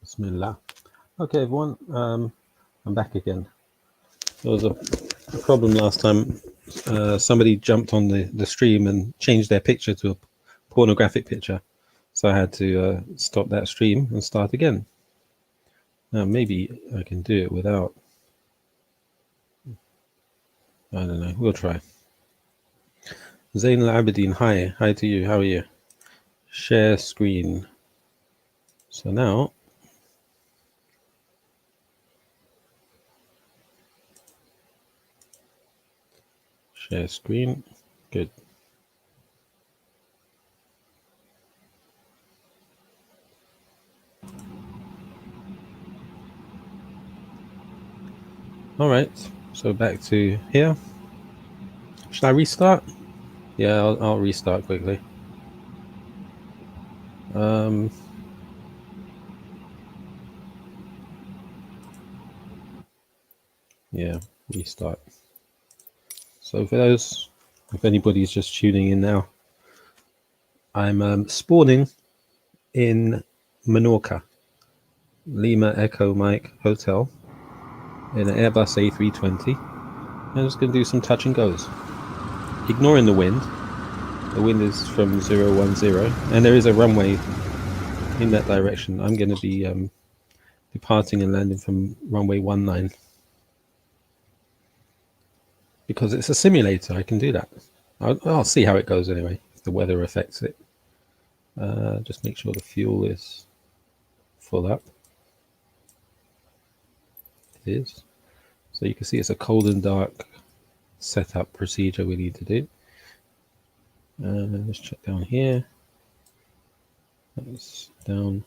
Bismillah. Okay, everyone, I'm back again. There was a problem last time. Somebody jumped on the stream and changed their picture to a pornographic picture. So I had to stop that stream and start again. Now, maybe I can do it without... I don't know. We'll try. Zain Al-Abidin, hi. Hi to you. How are you? Share screen. So now... Share screen. Good. All right. So back to here. Should I restart? Yeah, I'll restart quickly. Yeah, restart. So for those, if anybody's just tuning in now, I'm spawning in Menorca, Lima Echo Mike Hotel, in an Airbus A320. I'm just going to do some touch and goes, ignoring the wind. The wind is from 010, and there is a runway in that direction. I'm going to be departing and landing from runway 19. Because it's a simulator, I can do that. I'll see how it goes anyway, if the weather affects it. Just make sure the fuel is full up. It is. So you can see it's a cold and dark setup procedure we need to do. Let's check down here. That's down.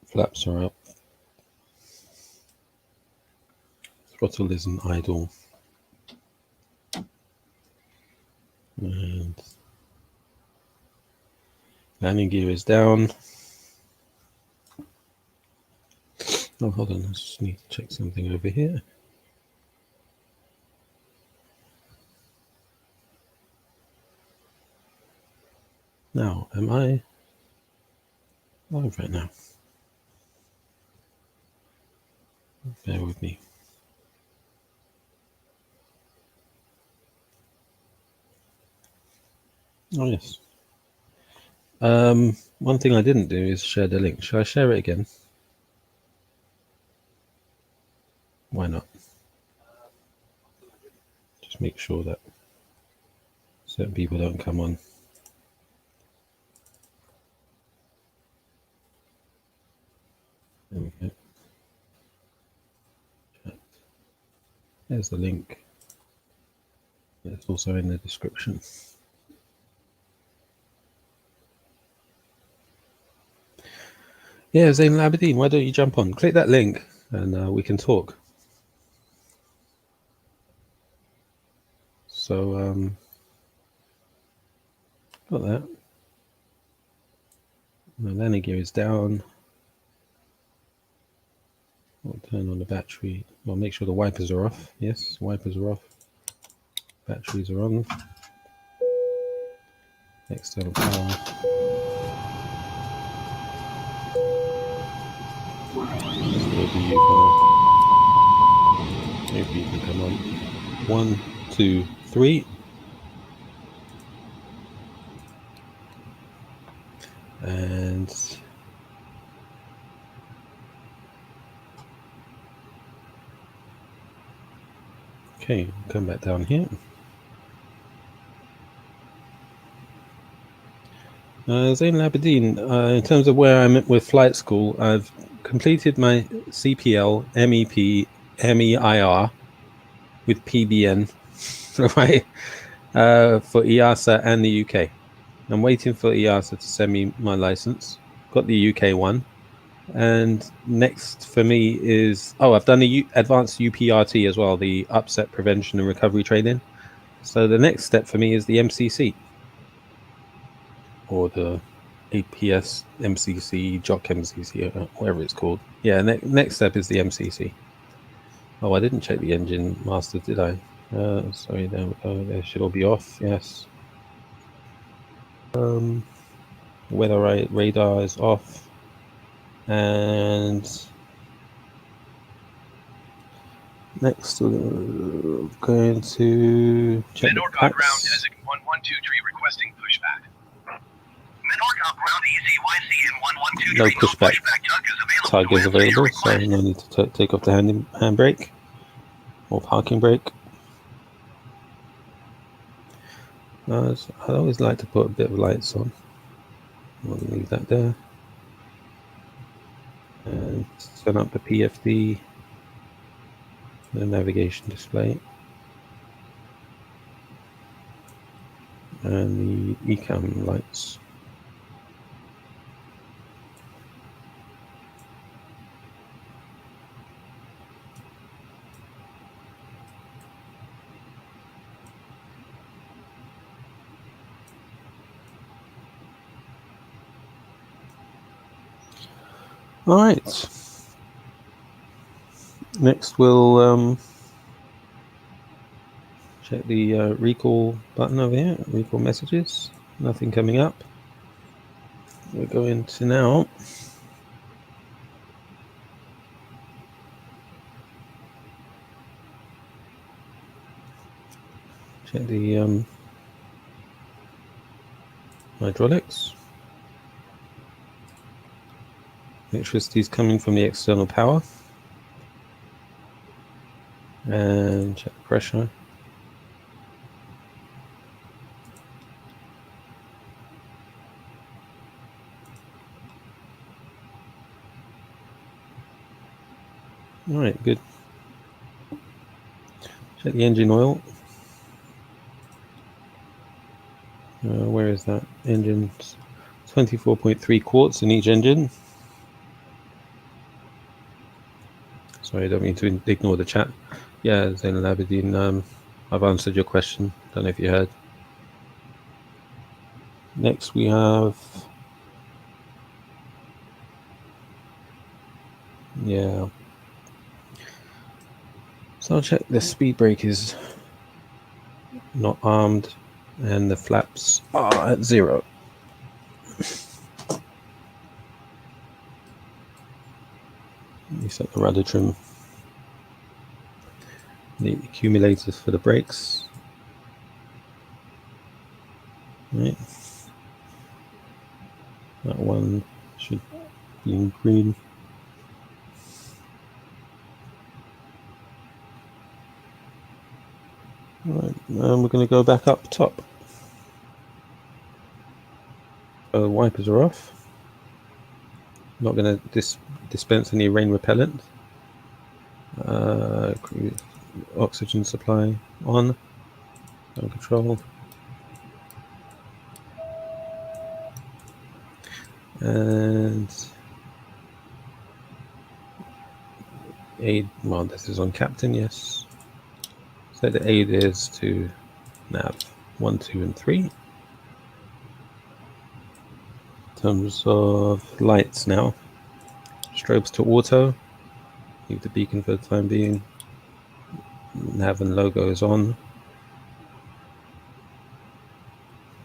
Flaps are up. Throttle isn't idle. And landing gear is down. Oh, hold on, I just need to check something over here. Now, am I live right now? Bear with me. Oh, yes. One thing I didn't do is share the link. Should I share it again? Why not? Just make sure that certain people don't come on. There we go. There's the link. It's also in the description. Yeah, Zain Al-Abidin, why don't you jump on? Click that link and we can talk. So, got that. The landing gear is down. I'll turn on the battery. Well, make sure the wipers are off. Yes, wipers are off. Batteries are on. External power. Maybe you can come on. 1, 2, 3. And okay, come back down here. Zain Al-Abidin, in terms of where I'm at with flight school, I've completed my CPL, MEP, MEIR with PBN right, for EASA and the UK. I'm waiting for EASA to send me my license. Got the UK one. And next for me is, I've done the advanced UPRT as well, the upset prevention and recovery training. So the next step for me is the MCC. Or the APS MCC, JOC MCC, or whatever it's called. Yeah, next step is the MCC. Oh, I didn't check the engine master, did I? Sorry, there we go. They should all be off. Yes. Weather radar is off. And next we're going to check the Menorca packs. ground designate 1123 requesting pushback. Menorca ground ECYC in 1123 No pushback tug is available, so no need to take off the handbrake or parking brake. I always like to put a bit of lights on. I'll leave that there. And turn up the PFD, the navigation display, and the ECAM lights. All right. Next, we'll check the recall button over here. Recall messages. Nothing coming up. We're going to now check the hydraulics. Electricity is coming from the external power. And check the pressure. All right, good. Check the engine oil. Where is that? Engines 24.3 quarts in each engine. Sorry, I don't mean to ignore the chat. Yeah, Zain Labadine, I've answered your question. Don't know if you heard. Next we have, yeah. So I'll check the speed brake is not armed and the flaps are at 0. You set the rudder trim. The accumulators for the brakes. Right. That one should be in green. Right, and we're going to go back up top. Wipers are off. Not going to dispense any rain repellent. Oxygen supply on. Control. And aid, well, this is on captain, yes. So the aid is to nav 1, 2, and 3. In terms of lights now, strobes to auto. Leave the beacon for the time being. Nav and logo is on.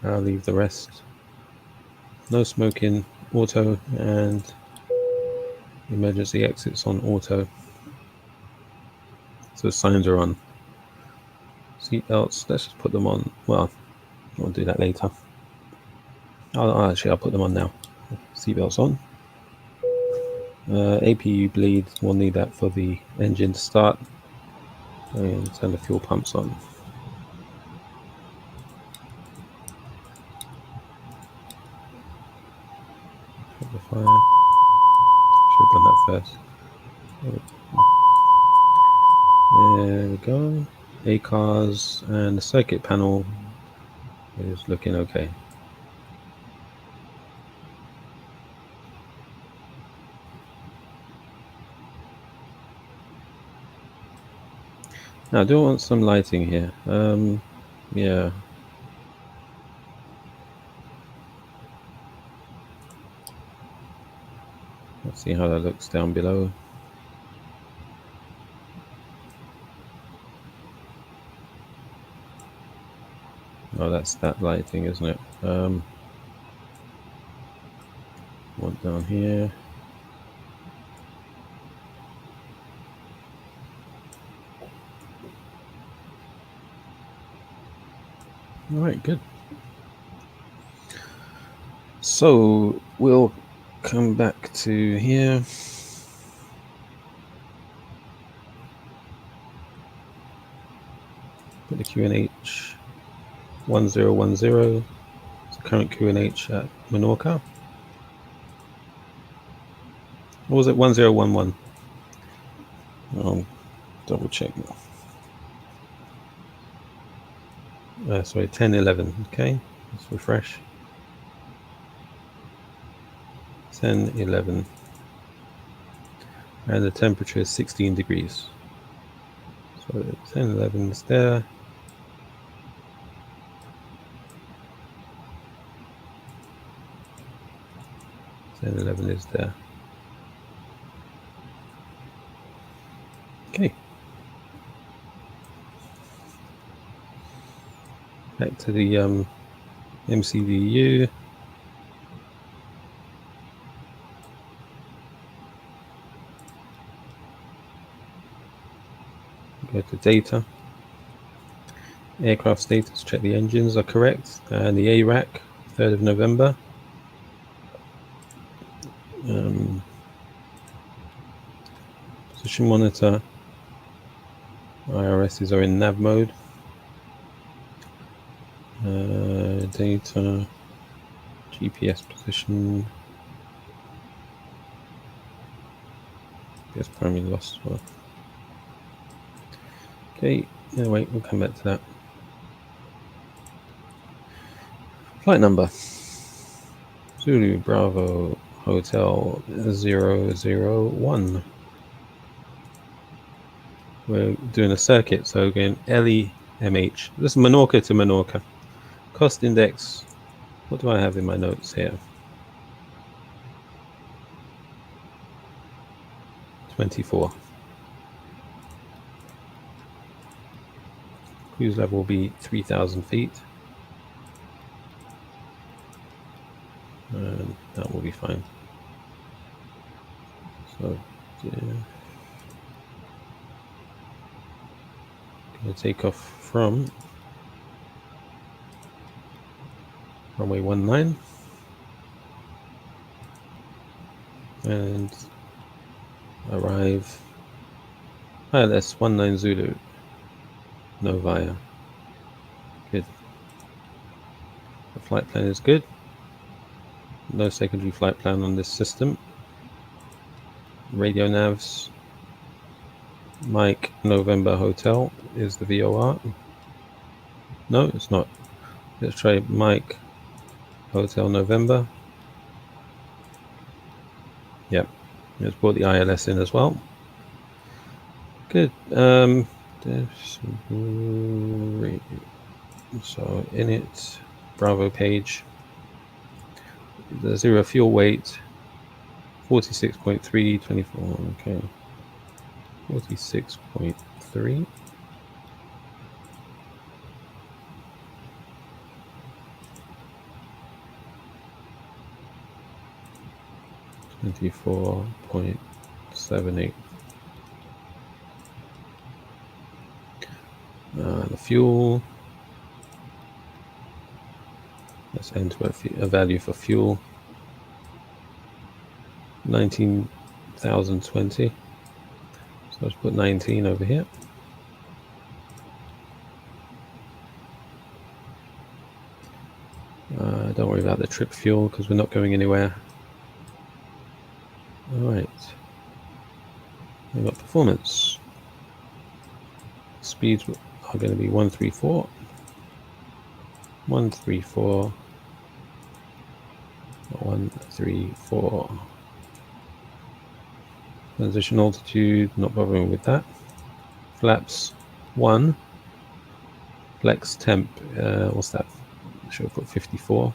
I'll leave the rest. No smoking, auto, and emergency exits on auto. So signs are on. Seat belts, let's just put them on. Well, I'll do that later. I'll put them on now. Seat belts on. APU bleed, we'll need that for the engine to start. And turn the fuel pumps on. Check the fire. Should have done that first. There we go. ACARS and the circuit panel is looking okay. Now I do want some lighting here. Yeah. Let's see how that looks down below. Oh, that's that lighting, isn't it? One down here. All right, good. So we'll come back to here. Put the QNH 1010. It's the current QNH at Menorca. Or was it 1011? I'll double check now. Sorry, 1011. Okay, let's refresh. 1011. And the temperature is 16 degrees. So 1011 is there. 1011 is there. Okay. Back to the MCVU. Go to data. Aircraft status, check the engines are correct. And the ARAC, 3rd of November. Position monitor. IRSs are in nav mode. Data. GPS position. Guess primary lost. Well. Okay, no, wait, we'll come back to that. Flight number. Zulu Bravo Hotel 001. We're doing a circuit, so again, LEMH. This is Menorca to Menorca. Cost index. What do I have in my notes here? 24. Cruise level will be 3,000 feet. And that will be fine. So, going to take off from runway 19 and arrive. ILS 19 Zulu. Novaya. Good. The flight plan is good. No secondary flight plan on this system. Radio navs. Mike November Hotel is the VOR. No, it's not. Let's try Mike Hotel November. Yep. Let's put the ILS in as well. Good. So in it, Bravo page. The zero fuel weight, 46.3, 24. Okay. 46.3. $24.78. The fuel. Let's enter a value for fuel. 19,020. So let's put 19 over here. Don't worry about the trip fuel because we're not going anywhere. All right. We've got performance. Speeds are going to be 134. 134. 134. Transition altitude, not bothering with that. Flaps 1. Flex temp, what's that? Should I put 54?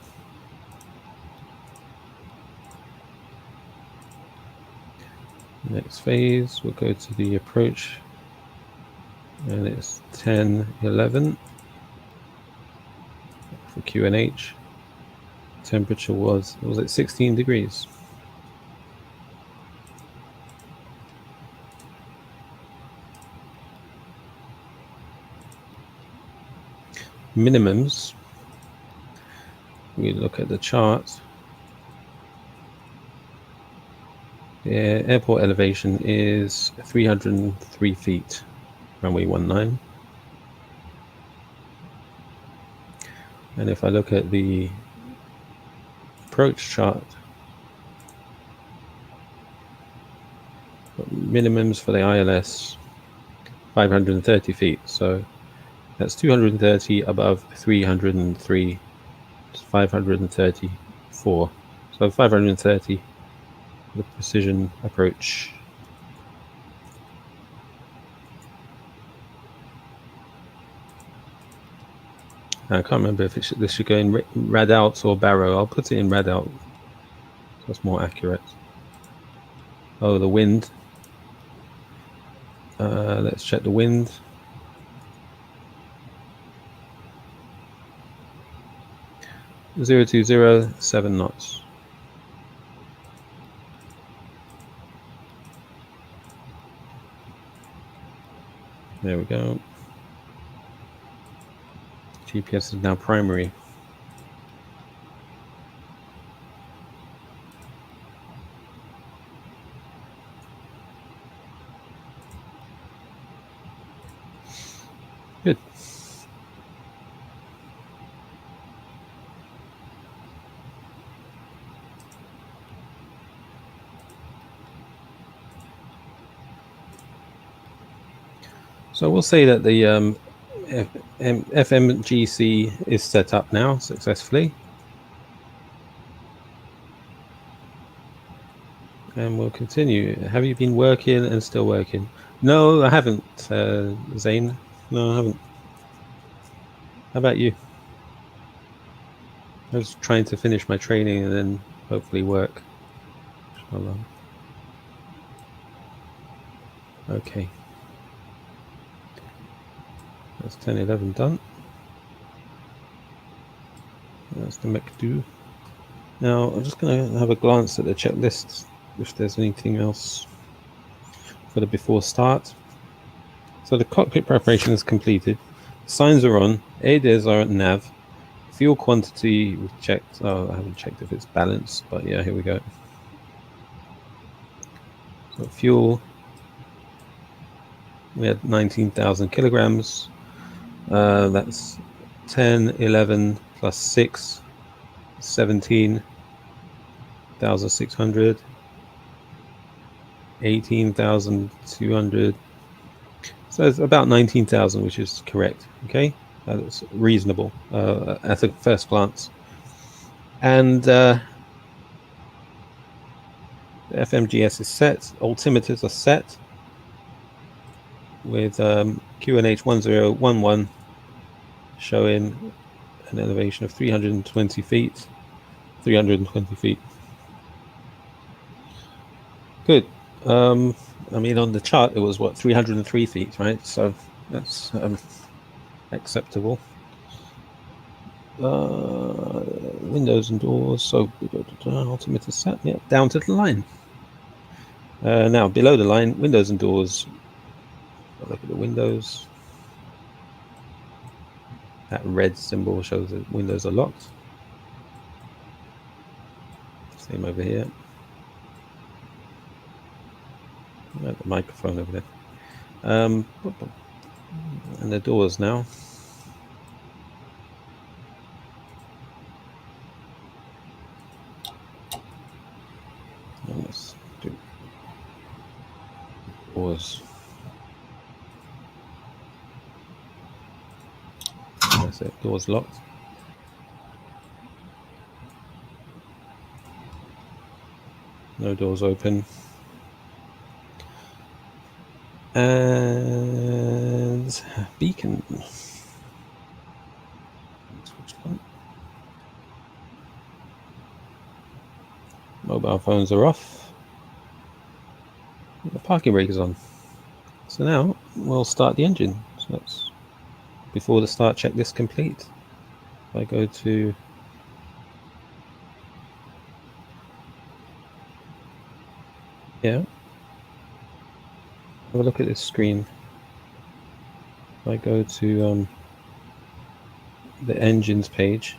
Next phase, we'll go to the approach, and it's 10:11 for QNH. Temperature was it 16 degrees? Minimums we look at the chart, the airport elevation is 303 feet, runway 19. And if I look at the approach chart, minimums for the ILS 530 feet, so that's 230 above 303, 534, so 530 the precision approach. I can't remember if this should go in rad out or barrow. I'll put it in rad out. That's more accurate. Oh, the wind. Let's check the wind. Zero 7 knots. There we go. GPS is now primary. Good. So we'll say that the FMGC is set up now successfully. And we'll continue. Have you been working and still working? No, I haven't, Zane. No, I haven't. How about you? I was trying to finish my training and then hopefully work. Inshallah. Okay. That's 10:11 done. That's the McDo. Now I'm just going to have a glance at the checklist if there's anything else for the before start. So the cockpit preparation is completed. Signs are on. ADIRs are at nav. Fuel quantity we've checked. Oh, I haven't checked if it's balanced, but yeah, here we go. So fuel, we had 19,000 kilograms. That's 10, 11 plus 6, 17,600, 18,200. So it's about 19,000, which is correct. Okay, that's reasonable at a first glance. And the FMGS is set. Altimeters are set with QNH 1011 showing an elevation of 320 feet. 320 feet. Good. I mean, on the chart, it was what, 303 feet, right? So that's acceptable. Windows and doors. So altimeter set. Yeah, down to the line. Now below the line, windows and doors. Look at the windows. That red symbol shows that windows are locked. Same over here. The microphone over there. And the doors now. Let's do doors. That's it. Doors locked. No doors open. And beacon. Mobile phones are off. The parking brake is on. So now we'll start the engine. So that's before the start checklist complete. If I go to have a look at this screen. If I go to the engines page,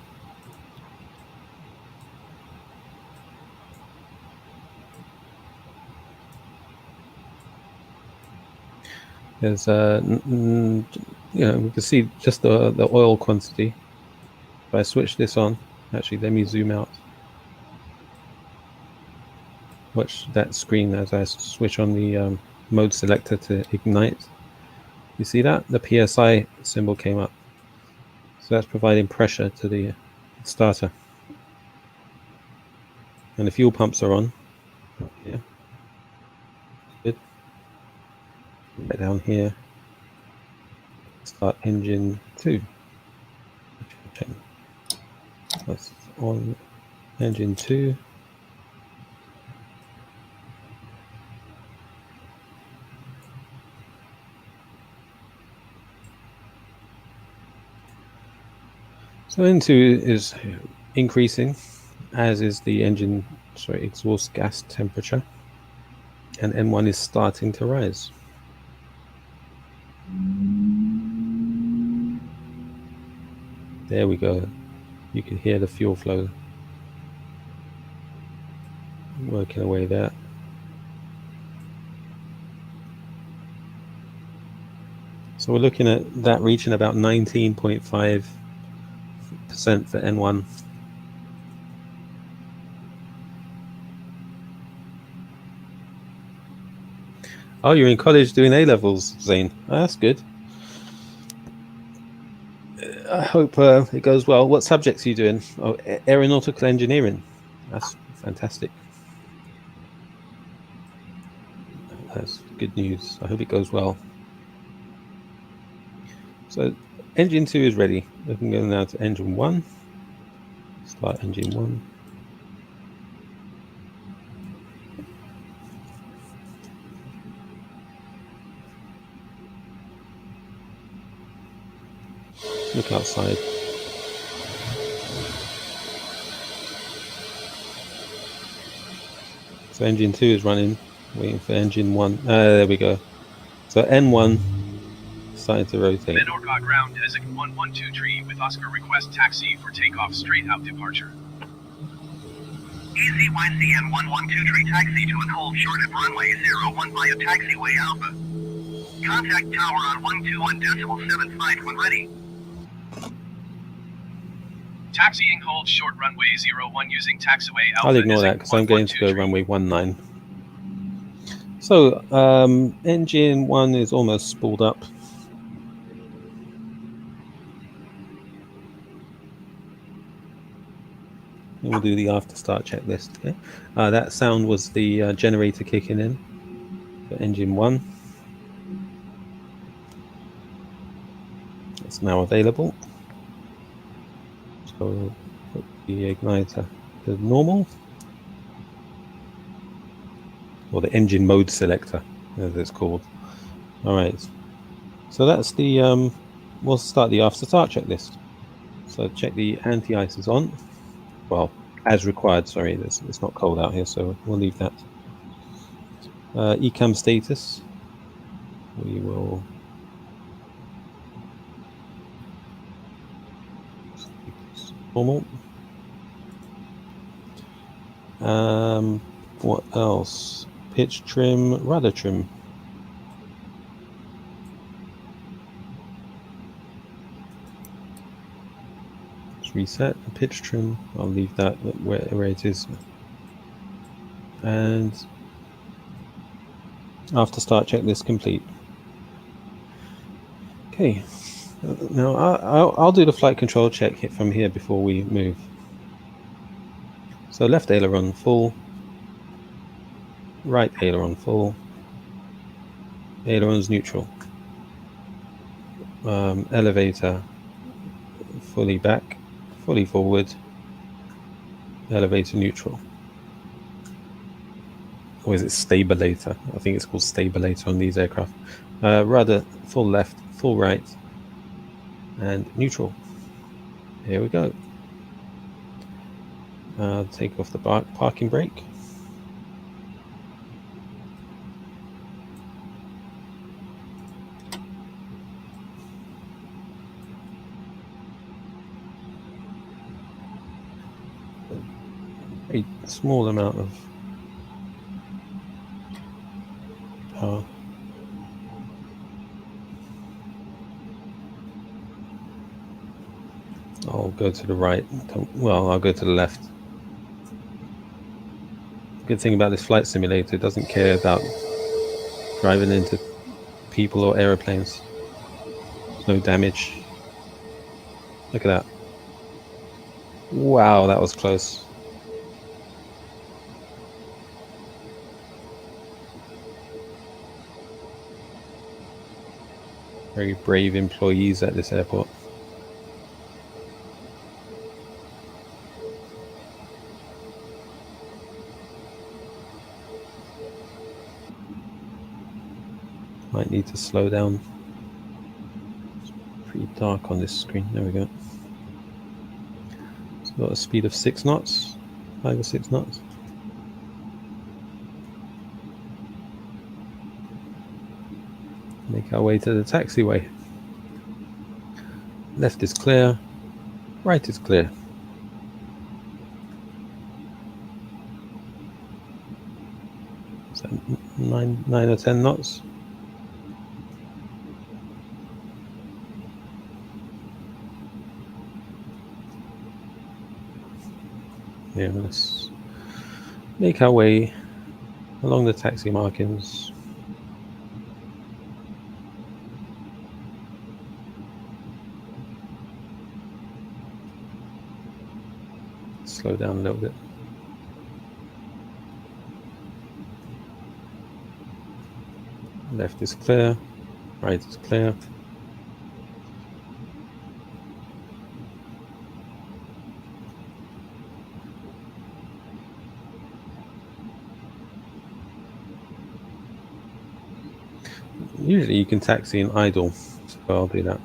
There's you know, we can see just the oil quantity. If I switch this on, actually, let me zoom out. Watch that screen as I switch on the mode selector to ignite. You see that? The PSI symbol came up. So that's providing pressure to the starter. And the fuel pumps are on. Yeah. Good. Right down here. Start engine 2. That's on engine 2. So N2 is increasing, as is the engine, exhaust gas temperature, and N1 is starting to rise. There we go. You can hear the fuel flow working away there. So we're looking at that reaching about 19.5% for N1. Oh, you're in college doing A-levels, Zane. Oh, that's good. I hope it goes well. What subjects are you doing? Oh, aeronautical engineering. That's fantastic. That's good news. I hope it goes well. So engine 2 is ready. We can go now to engine 1. Start engine 1. Look outside. So engine 2 is running, waiting for engine 1. There we go. So N1 starting to rotate. Menorca ground designate 112 tree with Oscar request taxi for takeoff straight out departure. ECYCN 112 tree taxi to and hold short at runway 01 via taxiway Alpha. Contact tower on 121.75 when ready. Taxiing hold short runway 01 using taxiway Alpha. I'll ignore that because I'm going to go runway 19. So engine 1 is almost spooled up. And we'll do the after start checklist. Okay? That sound was the generator kicking in for engine 1. It's now available. So put the igniter to normal, or the engine mode selector, as it's called. All right. So that's the. We'll start the after start checklist. So check the anti-ice is on. Well, as required. Sorry, it's not cold out here, so we'll leave that. ECAM status. We will. Normal. What else? Pitch trim, rudder trim. Let's reset the pitch trim. I'll leave that where it is. And after start checklist complete. Okay. Now I'll do the flight control check from here before we move. So left aileron full, right aileron full, ailerons neutral, elevator fully back, fully forward, elevator neutral. Or is it stabilator? I think it's called stabilator on these aircraft. Rudder full left, full right, and neutral. Here we go. Take off the parking brake. A small amount of power. I'll go to the right. Well, I'll go to the left. Good thing about this flight simulator, it doesn't care about driving into people or aeroplanes. There's no damage. Look at that. Wow, that was close. Very brave employees at this airport. Might need to slow down. It's pretty dark on this screen. There we go. It's got a speed of 6 knots, 5 or 6 knots. Make our way to the taxiway. Left is clear, right is clear. Is that 9 or 10 knots? Yeah, let's make our way along the taxi markings. Slow down a little bit. Left is clear, right is clear. Usually you can taxi in idle, so I'll do that.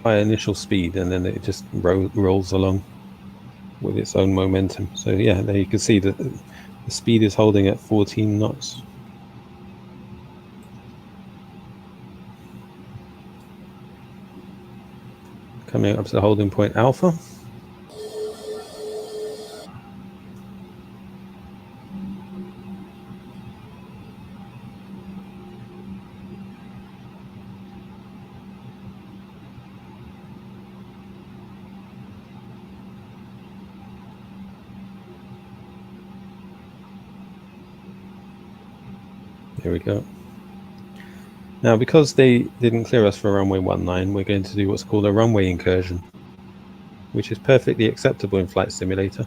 By initial speed, and then it just rolls along with its own momentum. So yeah, there you can see that the speed is holding at 14 knots. Coming up to the holding point Alpha. There we go. Now, because they didn't clear us for runway 19, we're going to do what's called a runway incursion, which is perfectly acceptable in Flight Simulator.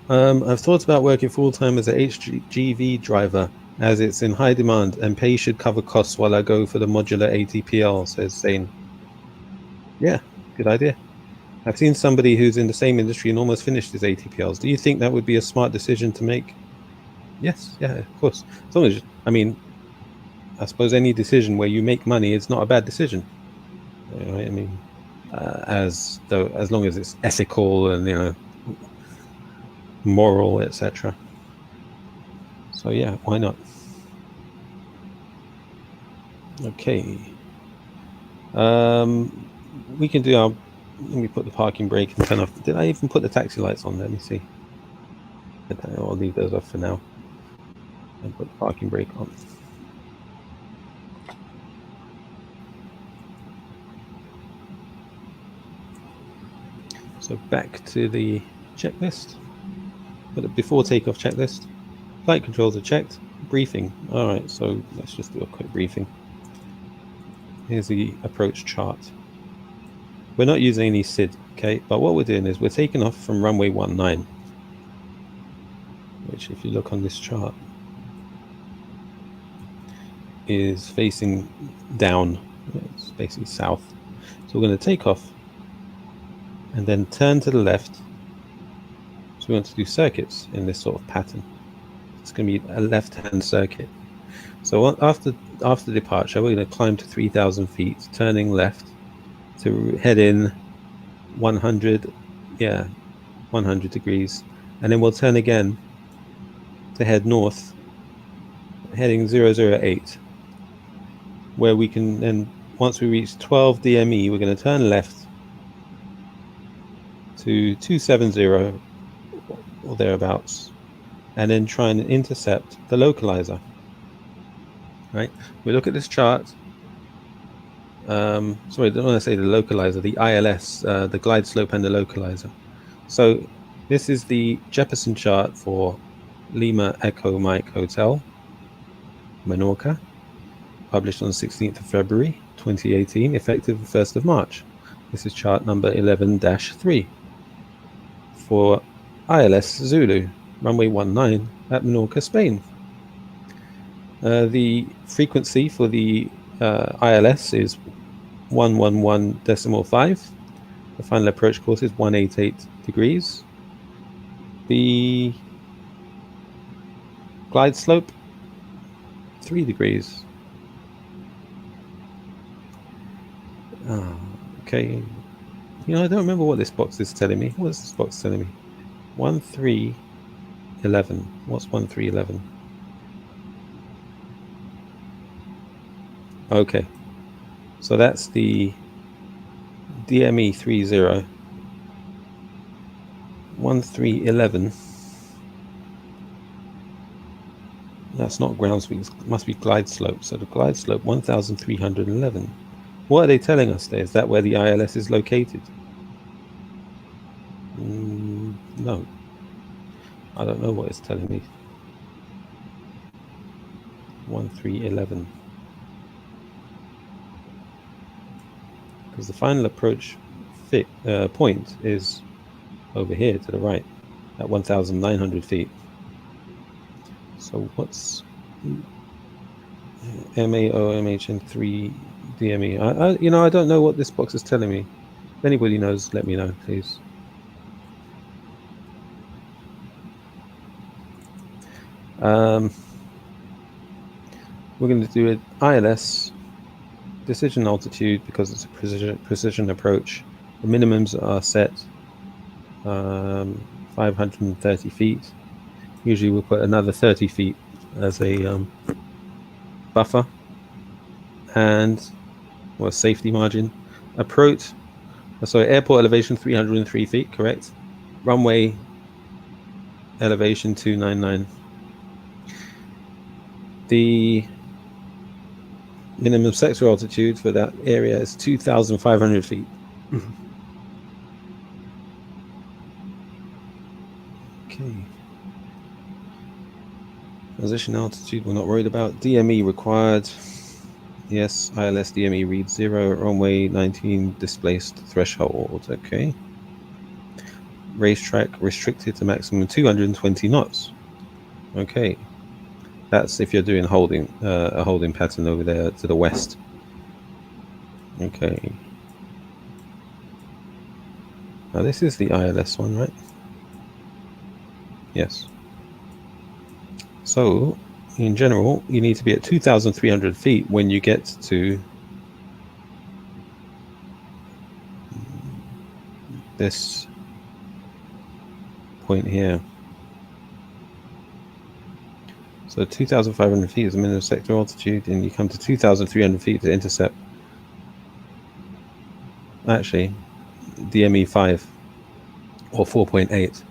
I've thought about working full-time as a HGV driver, as it's in high demand, and pay should cover costs while I go for the modular ATPL, says Zane. Yeah, good idea. I've seen somebody who's in the same industry and almost finished his ATPLs. Do you think that would be a smart decision to make? Yes, yeah, of course. As long as, I mean, I suppose any decision where you make money is not a bad decision. You know, I mean, as long as it's ethical and moral, etc. So yeah, why not? Okay. We can do our. Let me put the parking brake and turn off. Did I even put the taxi lights on? Let me see. I'll leave those off for now. And put the parking brake on. So back to the checklist. But the before takeoff checklist. Flight controls are checked. Briefing. All right, so let's just do a quick briefing. Here's the approach chart. We're not using any SID, okay? But what we're doing is we're taking off from runway 19, which, if you look on this chart, is facing down. It's basically south. So we're going to take off and then turn to the left. So we want to do circuits in this sort of pattern. It's going to be a left-hand circuit. So after departure, we're going to climb to 3,000 feet, turning left to head in 100 degrees, and then we'll turn again to head north, heading 008, where we can then, once we reach 12 DME, we're going to turn left to 270 or thereabouts, and then try and intercept the localizer. right? We look at this chart. Sorry, I don't want to say the localizer, the ILS, the glide slope and the localizer. So this is the Jefferson chart for Lima Echo Mike Hotel, Menorca, published on the 16th of February 2018, effective the 1st of March. This is chart number 11-3 for ILS Zulu, runway 19 at Menorca, Spain. The frequency for the ILS is 111.5. The final approach course is 188 degrees. The glide slope, 3 degrees. Okay. You know, I don't remember what this box is telling me. What is this box telling me? 1311. What's 1311? Okay. So that's the DME 30. 1311. That's not ground speed. It must be glide slope. So the glide slope 1311. What are they telling us there? Is that where the ILS is located? No. I don't know what it's telling me. 1311. Because the final approach point is over here to the right at 1,900 feet. So what's MAOMHN3 DME? I don't know what this box is telling me. If anybody knows, let me know, please. We're going to do an ILS decision altitude because it's a precision approach. The minimums are set 530 feet. Usually we'll put another 30 feet as a buffer and a safety margin. Airport elevation 303 feet, correct? Runway elevation 299. The minimum sector altitude for that area is 2,500 feet. Okay. Position altitude we're not worried about. DME required. Yes, ILS DME reads 0. Runway 19 displaced threshold. Okay. Racetrack restricted to maximum 220 knots. Okay. That's if you're doing a holding pattern over there to the west. Okay. Now this is the ILS one, right? Yes. So, in general, you need to be at 2,300 feet when you get to this point here. So 2,500 feet is the minimum sector altitude, and you come to 2,300 feet to intercept. Actually, DME 5 or 4.8.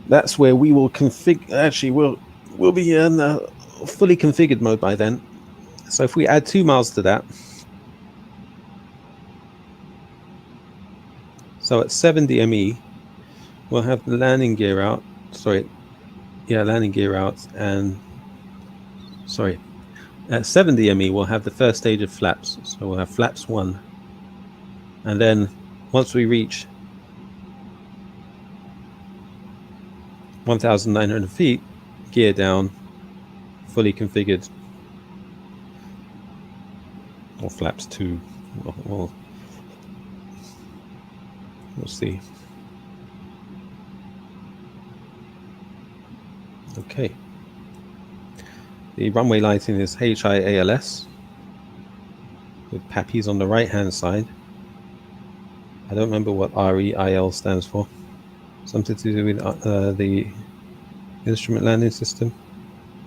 That's where we will configure. Actually, we'll be in fully configured mode by then. So if we add 2 miles to that, so at 7 DME, we'll have the landing gear out. Landing gear out, and at 7 DME, we'll have the first stage of flaps. So we'll have flaps 1, and then once we reach 1,900 feet, gear down, fully configured, or flaps 2. We'll see. Okay. The runway lighting is HIALS with PAPIs on the right hand side. I don't remember what REIL stands for. Something to do with the instrument landing system.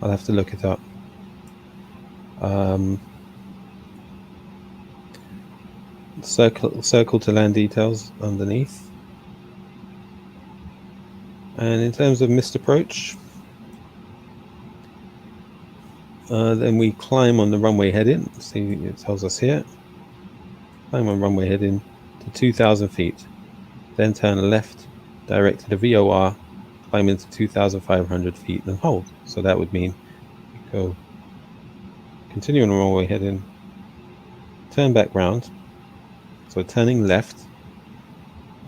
I'll have to look it up. Circle to land details underneath. And in terms of missed approach, Then we climb on the runway heading. See, it tells us here. Climb on runway heading to 2,000 feet. Then turn left, direct to the VOR, climb into 2,500 feet and hold. So that would mean we go continue on the runway heading, turn back round. So turning left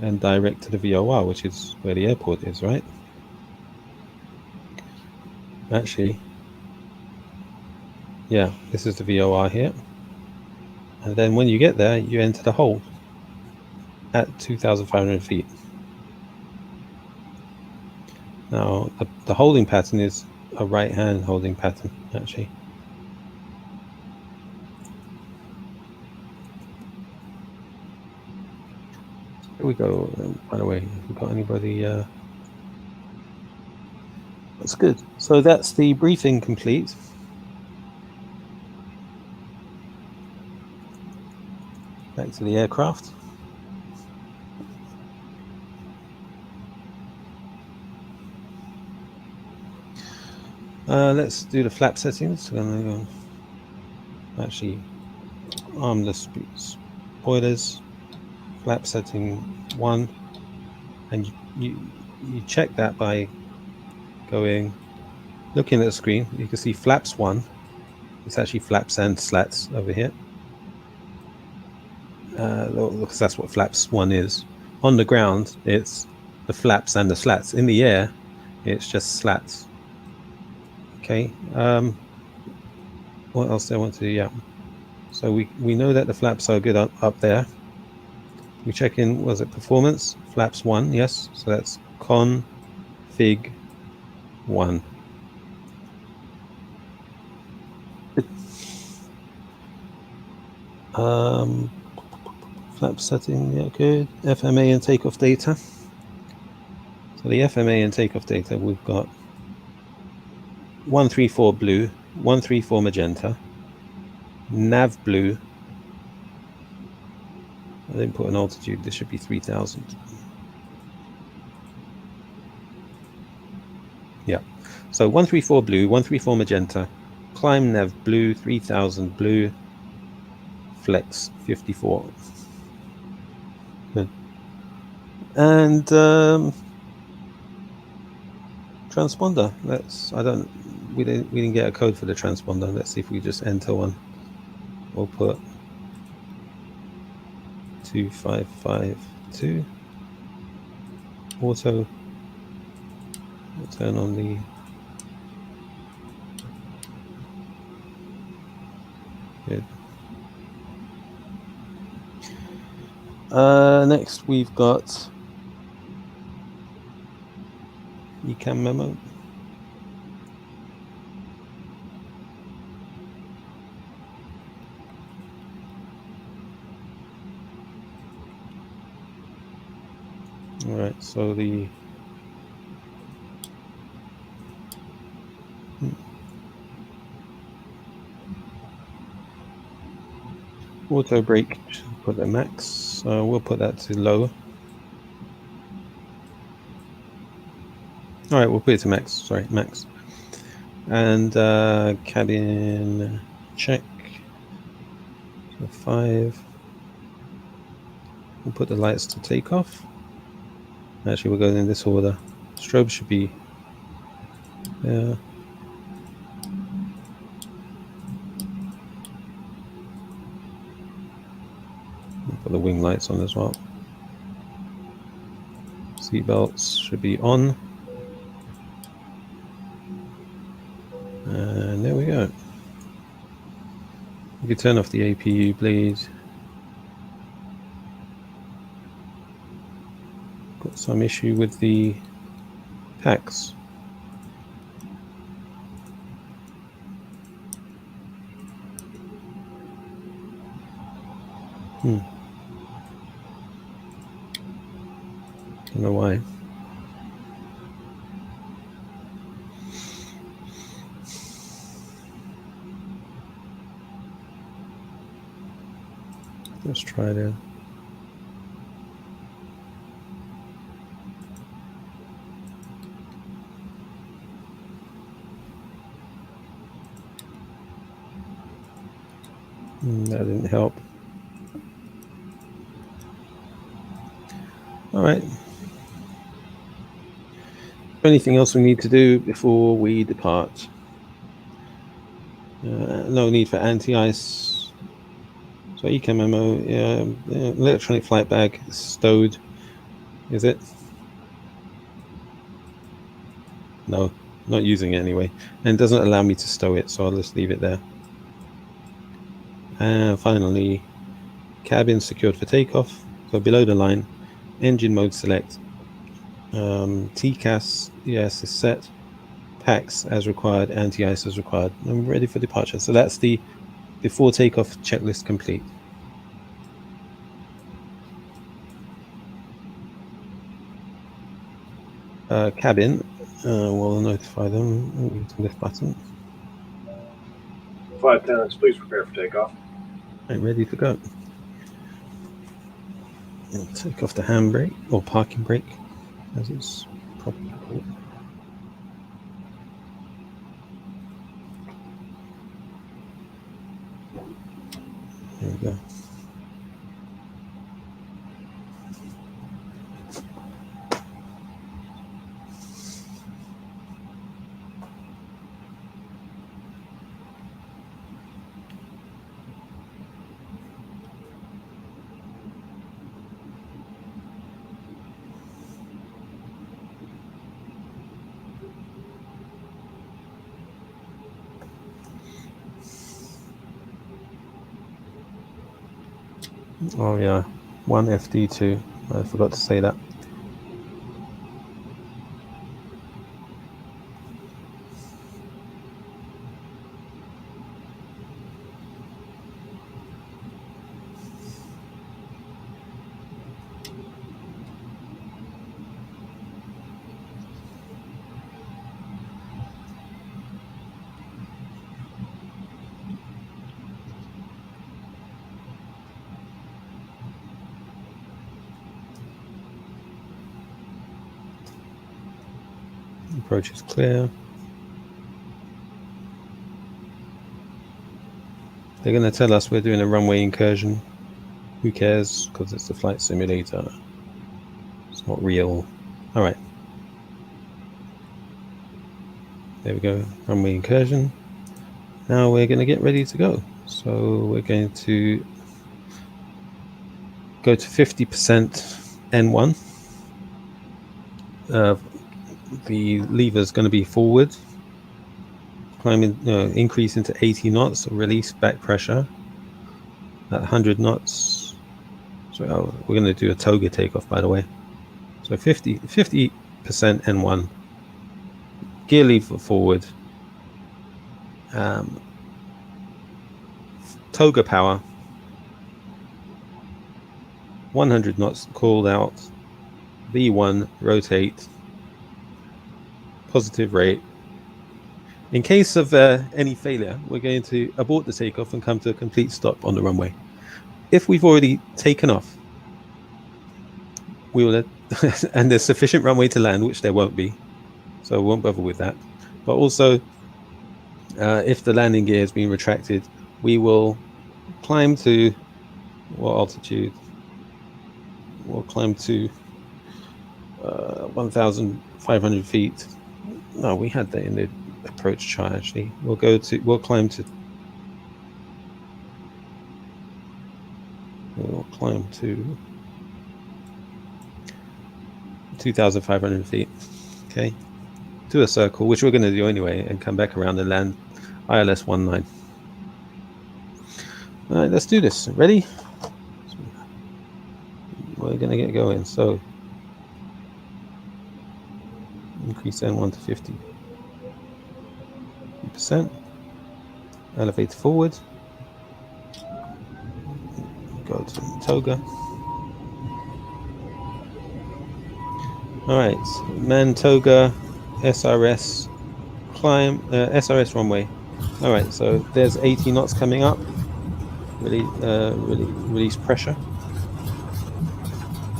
and direct to the VOR, which is where the airport is, right? Actually, yeah, this is the VOR here. And then when you get there, you enter the hold at 2,500 feet. Now, the holding pattern is a right-hand holding pattern, actually. Here we go. By the way, have we got anybody? That's good. So that's the briefing complete. Back to the aircraft. Let's do the flap settings. Actually, arm the spoilers. Flap setting 1, and you check that by looking at the screen. You can see flaps 1. It's actually flaps and slats over here. Because that's what flaps 1 is. On the ground, it's the flaps and the slats. In the air, it's just slats. Okay. What else do I want to do? Yeah. So we know that the flaps are good up there. We check in, was it performance? Flaps 1, yes. So that's config 1. Flap setting, yeah, good. FMA and takeoff data. So the FMA and takeoff data, we've got 134 blue, 134 magenta, nav blue. I didn't put an altitude, this should be 3,000. Yeah, so 134 blue, 134 magenta, climb nav blue, 3,000 blue, flex 54. Good. And transponder. We didn't get a code for the transponder. Let's see if we just enter one. We'll put 2552 auto. We'll turn on the good. Next we've got ECAM memo. All right, so the auto brake, put the max. We'll put that to low. All right, we'll put it to max. Sorry, max. And cabin check. So 5. We'll put the lights to take off. Actually, we're going in this order. Strobe should be there. We'll put the wing lights on as well. Seat belts should be on. And there we go. You can turn off the APU bleed. Got some issue with the packs. Don't know why. Let's try that. That didn't help. All right. Anything else we need to do before we depart? No need for anti-ice. So ECAMMO, electronic flight bag stowed. Is it? No, not using it anyway. And it doesn't allow me to stow it, so I'll just leave it there. And finally, cabin secured for takeoff. So below the line, engine mode select. TCAS, yes, is set. Packs as required, anti-ice as required. I'm ready for departure. So that's the before takeoff checklist complete. Cabin, we'll notify them using this button. Flight attendants, please prepare for takeoff. Right, ready to go. And take off the handbrake or parking brake, as it's probably called. There we go. Oh yeah, 1 FD2. I forgot to say that. Approach is clear. They're going to tell us we're doing a runway incursion. Who cares? Because it's a flight simulator. It's not real. All right. There we go. Runway incursion. Now we're going to get ready to go. So we're going to go to 50% N1. The lever is going to be forward. Climbing, increase into 80 knots. Release back pressure at 100 knots. So we're going to do a toga takeoff, by the way. So 50% N1. Gear lever forward. Toga power. 100 knots called out. V1 rotate. Positive rate. In case of any failure, we're going to abort the takeoff and come to a complete stop on the runway. If we've already taken off, we will, and there's sufficient runway to land, which there won't be, so we won't bother with that. But also, if the landing gear has been retracted, we will climb to what altitude? We'll climb to 1,500 feet. No, we had that in the approach chart actually. We'll climb to 2,500 feet. Okay, do a circle, which we're going to do anyway, and come back around and land ILS 19. All right, let's do this. Ready? We're going to get going. So increase N1 to 50%. Elevate forward. Go to toga. All right, man toga, SRS climb, SRS runway. All right, so there's 80 knots coming up. Release pressure.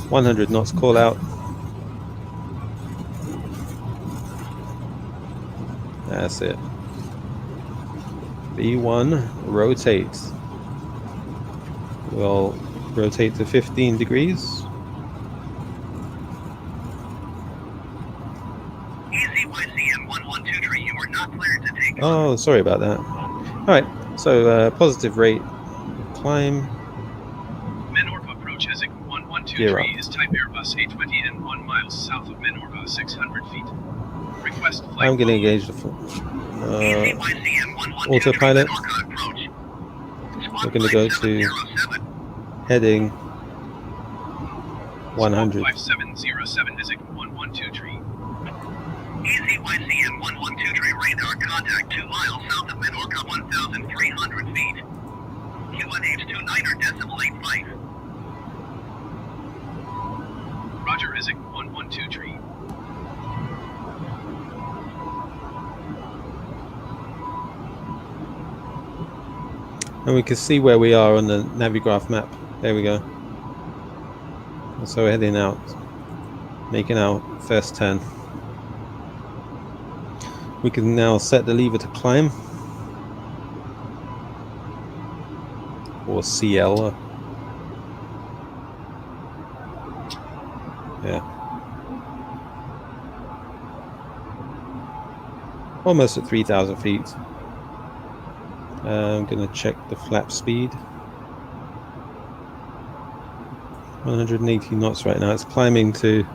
100 knots call out. That's it. V1 rotate. We'll rotate to 15 degrees. ECYCM 112 you are not cleared to take off. Oh, sorry about that. All right, so positive rate of climb. Menorca approach Hezek Gear up. 1123 is type Airbus A20 and 1 miles south of Menorca, 600 feet. Request flight. I'm going to engage the ECYCM 112 autopilot. Menorca approach. We're going to go to heading 100. 5707 Hezek 1123. ECYCM 112 radar contact 2 miles south of Menorca, 1,300 feet. QNH29er decimal 85. Roger Hezek 1123. And we can see where we are on the Navigraph map. There we go. So we're heading out, making our first turn. We can now set the lever to climb, or CL. Yeah. Almost at 3,000 feet. I'm going to check the flap speed. 180 knots right now. It's climbing to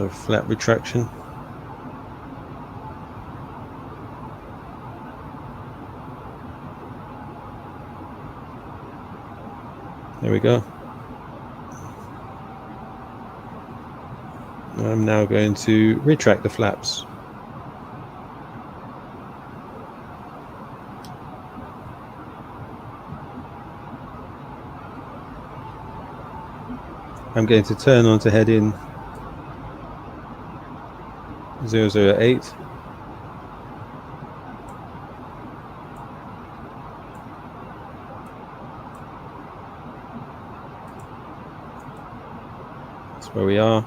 flap retraction. There we go. I'm now going to retract the flaps. I'm going to turn on to heading 008. That's where we are.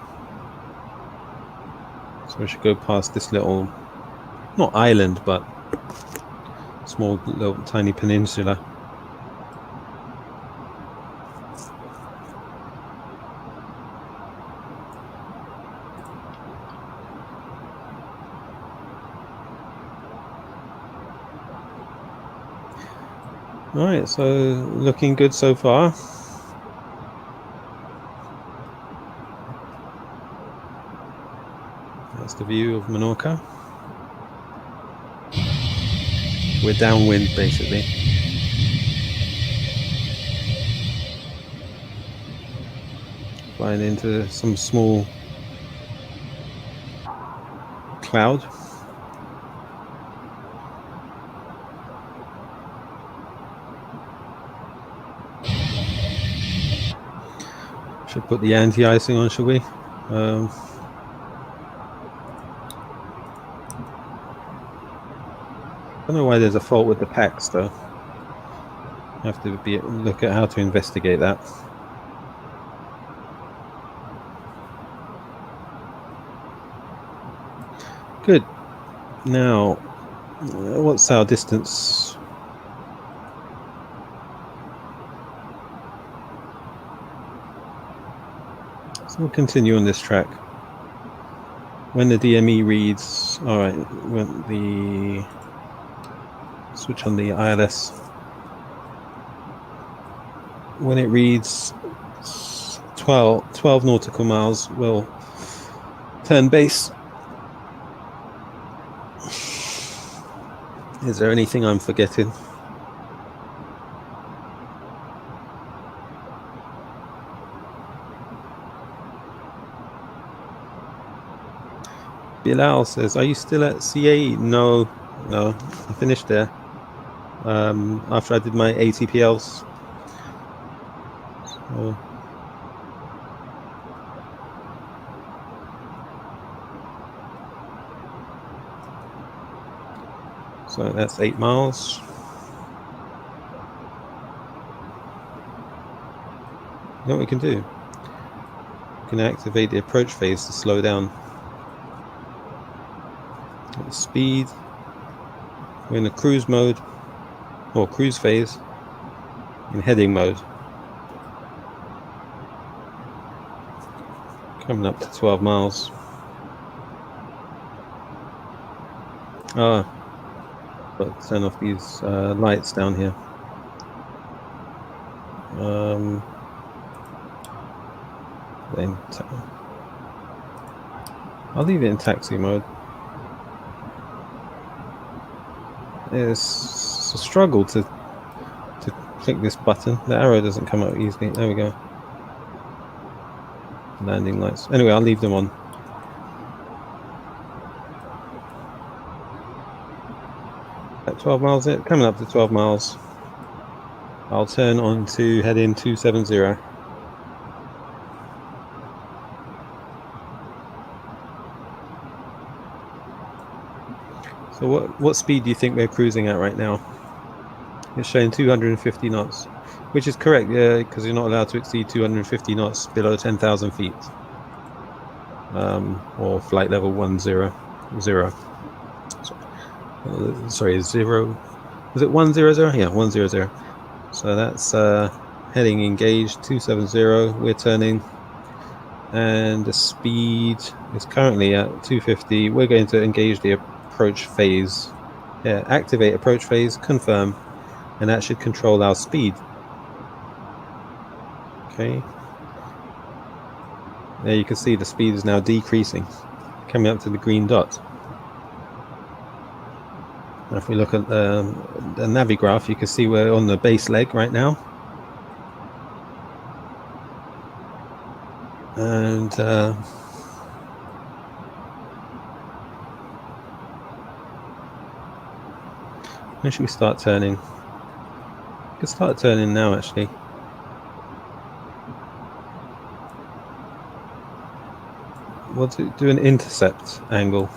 So we should go past this little, not island, but small little tiny peninsula. Alright, so looking good so far. That's the view of Menorca. We're downwind basically. Flying into some small cloud. Should put the anti-icing on, should we? I don't know why there's a fault with the packs though. Have to look at how to investigate that. Good. Now, what's our distance? So we'll continue on this track. When the DME reads, all right, when the switch on the ILS. When it reads 12 nautical miles, we'll turn base. Is there anything I'm forgetting? Bilal says, are you still at CAE? No, I finished there after I did my ATPLs. So that's 8 miles. You know what we can do? We can activate the approach phase to slow down. At the speed. We're in the cruise mode. or cruise phase in heading mode. Coming up to 12 miles. But turn off these lights down here. Then I'll leave it in taxi mode. It's a struggle to click this button. The arrow doesn't come up easily. There we go. Landing lights. Anyway, I'll leave them on. At 12 miles, coming up to 12 miles. I'll turn on to head in 270. So what speed do you think we're cruising at right now? It's showing 250 knots, which is correct, yeah, because you're not allowed to exceed 250 knots below 10,000 feet, or flight level 100. Sorry, 0. Was it 100? Yeah, 100. So that's heading engaged 270. We're turning, and the speed is currently at 250. We're going to engage the approach phase. Yeah, activate approach phase, confirm, and that should control our speed. Okay. There you can see the speed is now decreasing, coming up to the green dot. Now if we look at the Navigraph, you can see we're on the base leg right now. And when should we start turning? We can start turning now, actually. We'll do an intercept angle.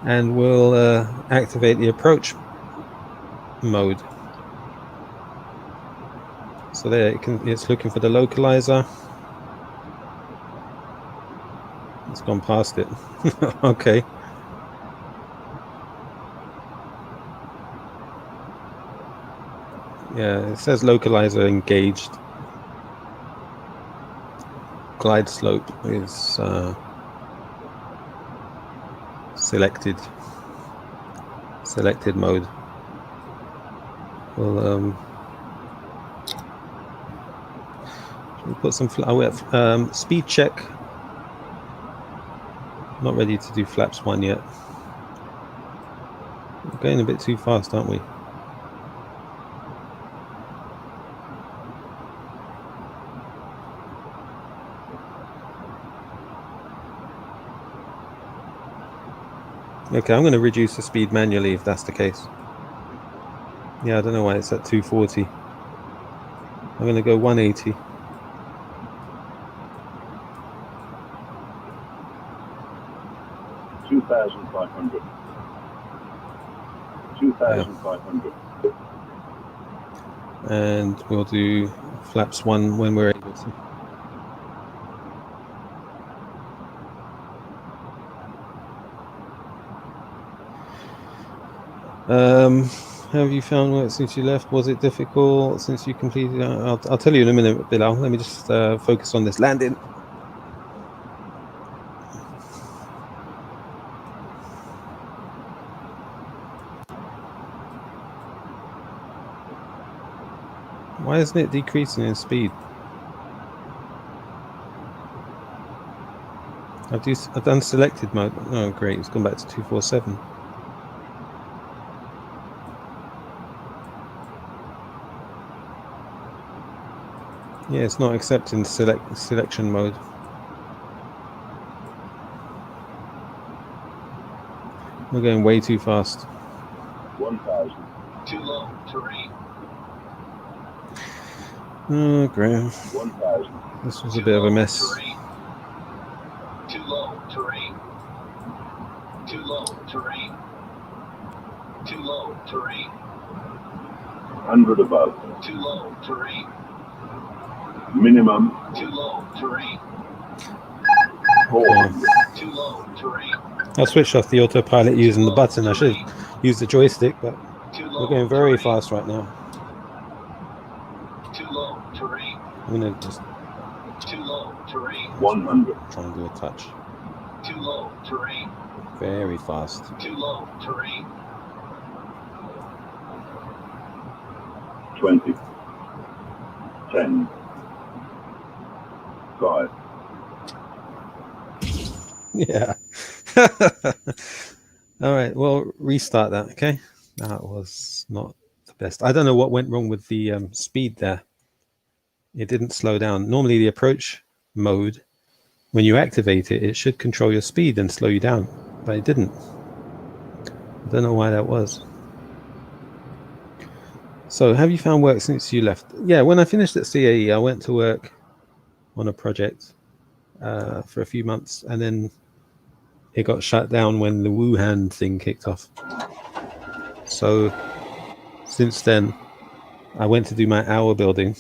And we'll activate the approach mode. So there it's looking for the localizer. It's gone past it. Okay. Yeah, it says localizer engaged. Glide slope is selected mode. We'll put some speed check. Not ready to do flaps 1 yet. We're going a bit too fast, aren't we? Okay, I'm going to reduce the speed manually if that's the case. Yeah, I don't know why it's at 240. I'm going to go 180. $2,500. 2,500. And we'll do flaps 1 when we're able to. How have you found work since you left? Was it difficult since you completed? I'll tell you in a minute, Bilal. Let me just focus on this landing. Why isn't it decreasing in speed? I've done selected mode. Oh, great! It's gone back to 247. Yeah, it's not accepting selection mode. We're going way too fast. 1,000. Too low terrain. Oh, Graham. 1,000. This was a bit of a mess. Too low terrain. Too low terrain. Too low terrain. 100 above. Too low terrain. Minimum. Too low terrain. 400. Too low. Terrain. I switched off the autopilot using the button. I should have used the joystick, but Too low. we're going very terrain. fast right now. Too low. Terrain. I'm going to just Too low. Terrain. 100. try and do a touch. Too low. Terrain. Very fast. Too low. Terrain. 20. 10. 5. Yeah. All right. Well, restart that. Okay. That was not the best. I don't know what went wrong with the speed there. It didn't slow down. Normally, the approach mode, when you activate it, it should control your speed and slow you down, but it didn't. I don't know why that was. So, have you found work since you left? Yeah. When I finished at CAE, I went to work on a project for a few months, and then it got shut down when the Wuhan thing kicked off. So since then, I went to do my hour building.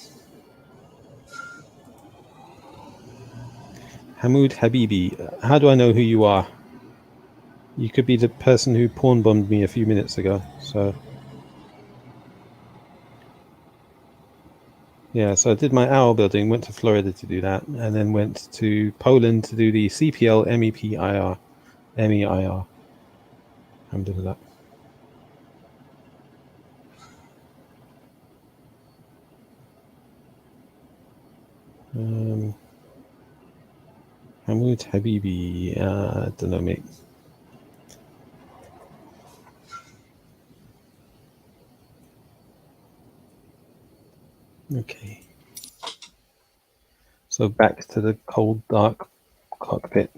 Hamoud Habibi, how do I know who you are? You could be the person who pawn bombed me a few minutes ago. So yeah, so I did my hour building, went to Florida to do that, and then went to Poland to do the CPL MEPIR. MEIR. Alhamdulillah. Hamoud Habibi, I don't know, mate. Okay. So back to the cold, dark cockpit.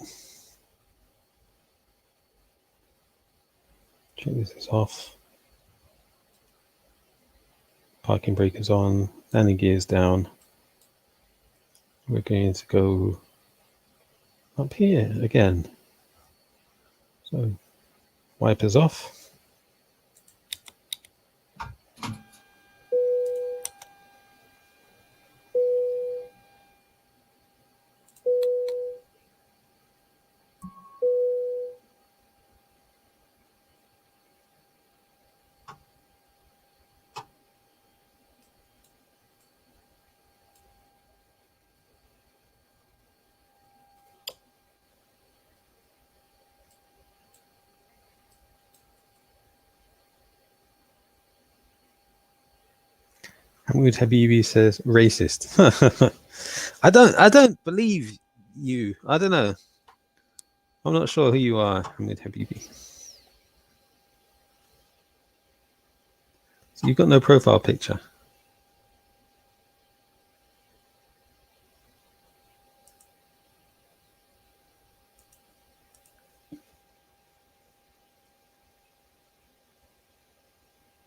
Check this is off. Parking brake is on. Landing gear is down. We're going to go up here again. So wipers off. Hamoud Habibi says racist. I don't believe you. I don't know. I'm not sure who you are, Hamoud Habibi. So you've got no profile picture.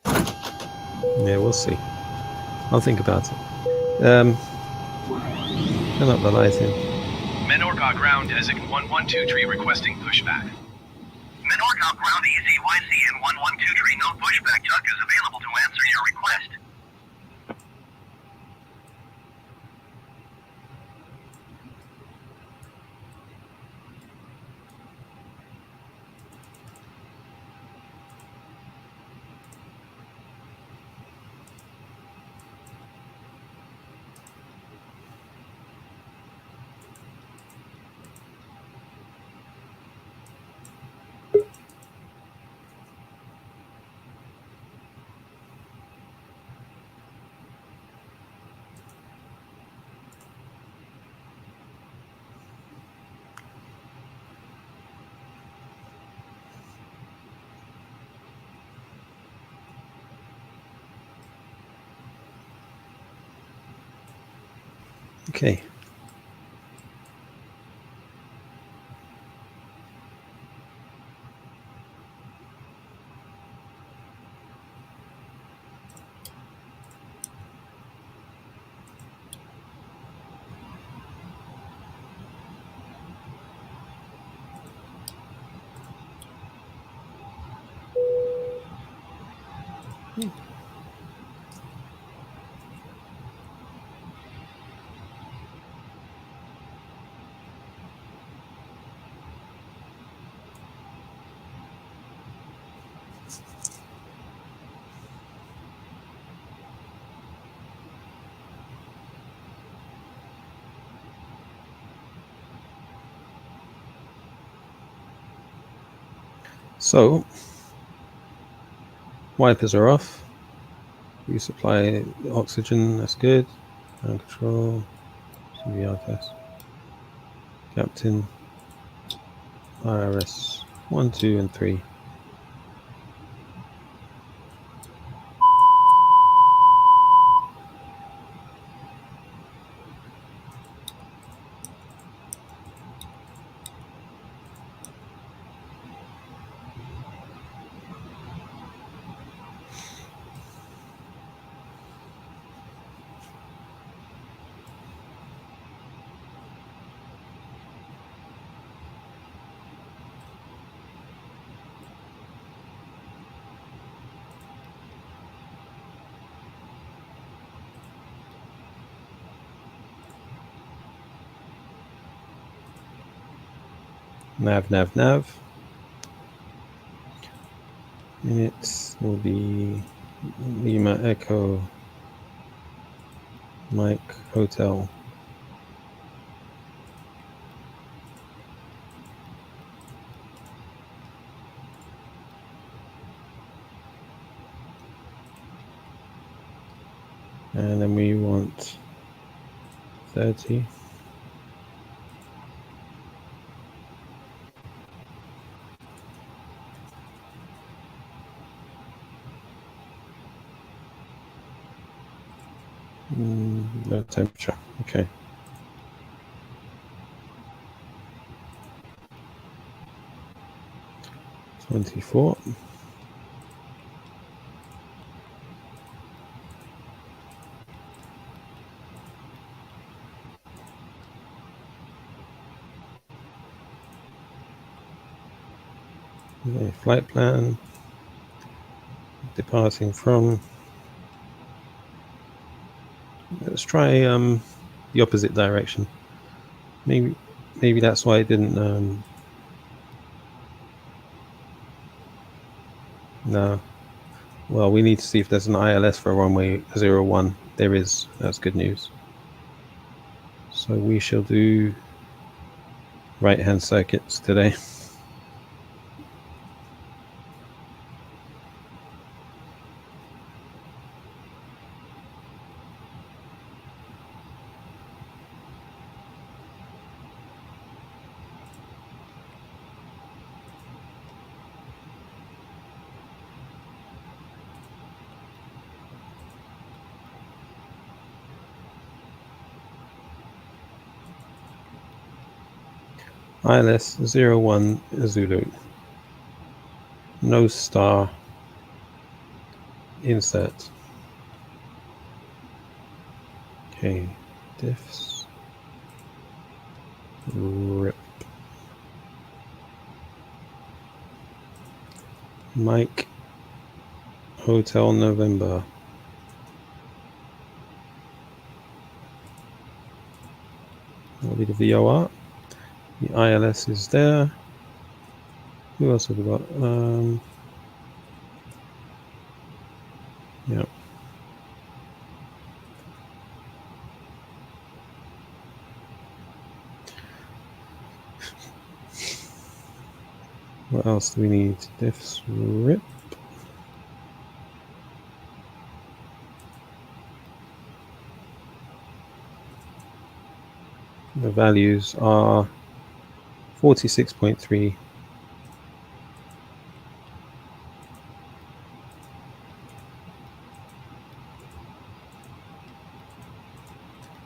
Yeah, we'll see. I'll think about it. Turn up the lighting. Menorca ground designate 1123 requesting pushback. Menorca ground EZYC in 1123, no pushback truck is available to answer your request. Okay. So wipers are off. Resupply oxygen, that's good. Ground control, CVR test. Captain, IRS 1, 2, and 3. Nav. Minutes will be Lima Echo Mike Hotel. And then we want 30. No temperature. Okay. $24. Okay, flight plan. Departing from. Let's try the opposite direction. Maybe that's why it didn't. No. Well, we need to see if there's an ILS for runway 01. There is. That's good news. So we shall do right-hand circuits today. ILS 01 Zulu. No star. Insert. Okay. Diffs. Rip. Mike. Hotel November. That'll be the VOR. The ILS is there. Who else have we got? Yeah. What else do we need? Diffs rip. The values are 46.3.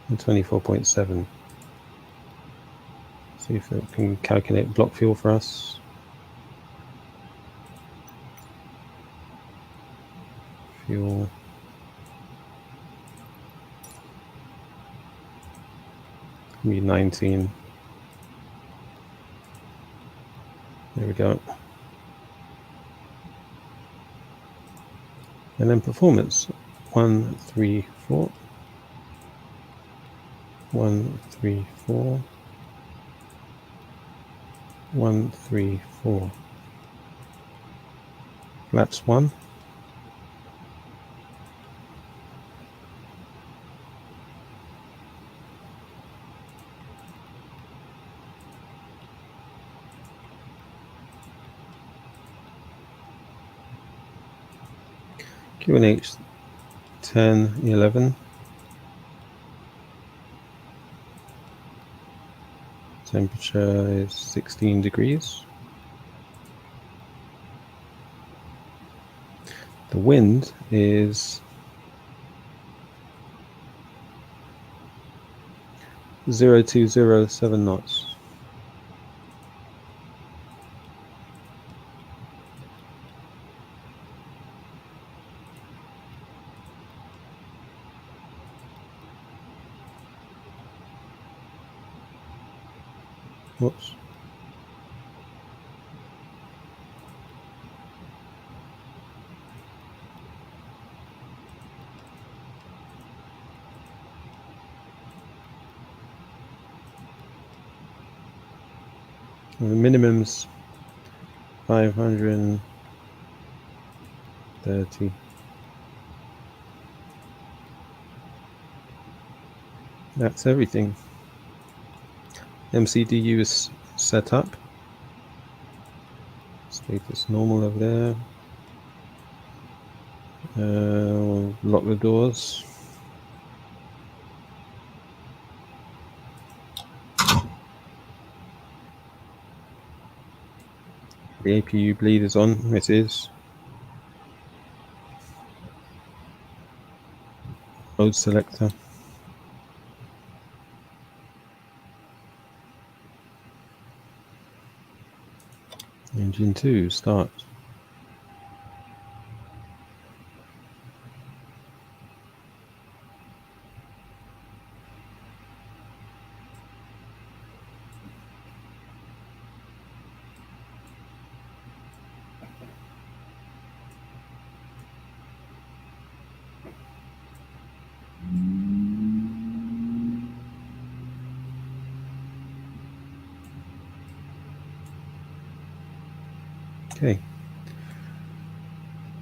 And 24.7. See if it can calculate block fuel for us. Fuel. Be 19. There we go. And then performance. 134. 134. 134. Flaps 1. QNH 1011. Temperature is 16 degrees. The wind is 0207 knots. Whoops. The minimum's 530. That's everything. MCDU is set up. Status normal over there. We'll lock the doors. The APU bleed is on. It is. Mode selector. Engine 2, start. Okay,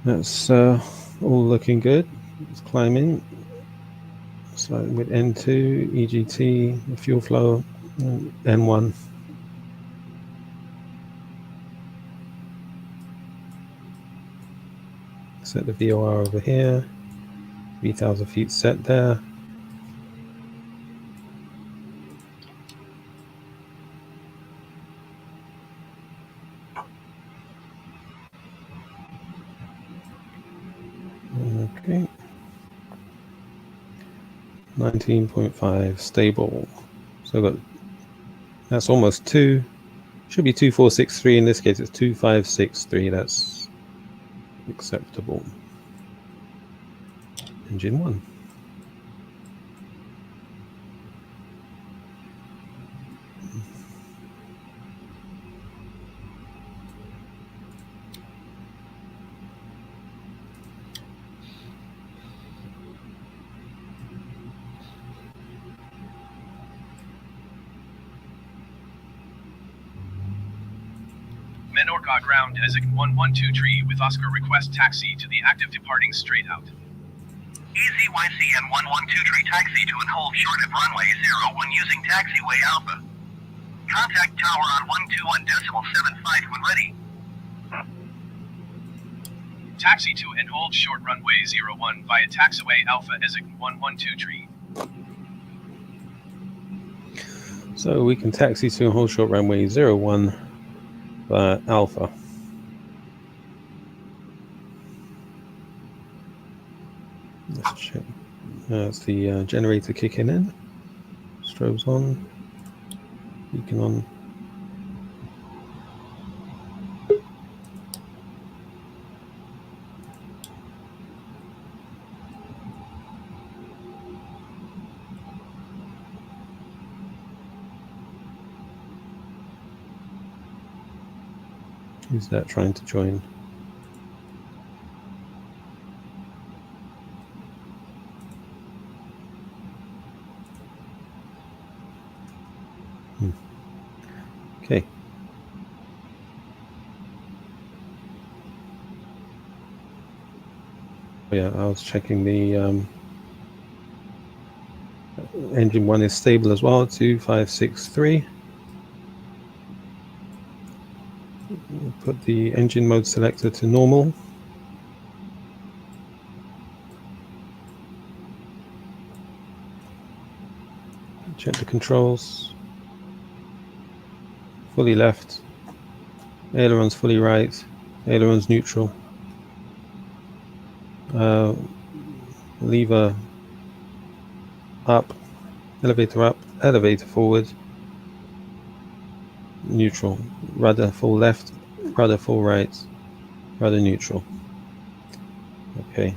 that's all looking good. It's climbing. Starting with N2, EGT, the fuel flow, N1. Set the VOR over here. 3,000 feet set there. Okay. 19.5 stable. So that's almost 2. Should be 2463. In this case, it's 2563. That's acceptable. Engine 1. Menorca ground designation 112 with Oscar request taxi to the active departing straight out. EZYC and 112 taxi to and hold short of runway 01 using taxiway Alpha. Contact tower on 121.75 when ready. Taxi to and hold short runway 01 via taxiway Alpha designation 112. So we can taxi to and hold short runway 01 via Alpha. Let's check. That's the generator kicking in. Strobes on. Beacon on. Who's that trying to join? Okay. Yeah, I was checking the engine 1 is stable as well, 2563. We'll put the engine mode selector to normal. Check the controls. Fully left. Ailerons fully right. Ailerons neutral. Lever up. Elevator forward. Neutral. Rudder full left. Rudder full right. Rudder neutral. Okay.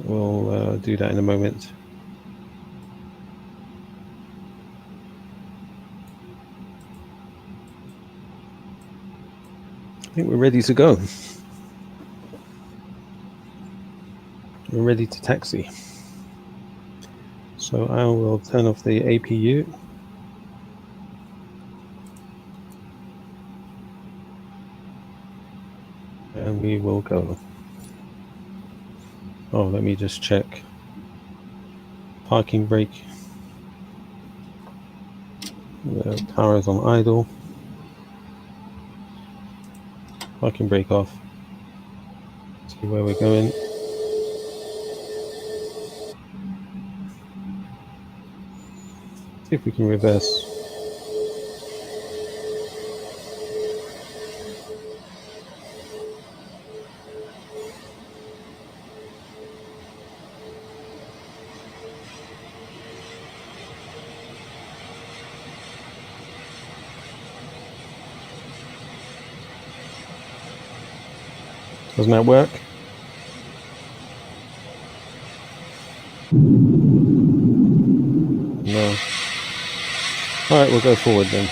We'll do that in a moment. I think we're ready to go. We're ready to taxi. So I will turn off the APU. And we will go. Oh, let me just check. Parking brake. The power is on idle. Parking brake off. See where we're going. See if we can reverse. Doesn't that work? No. Alright, we'll go forward then.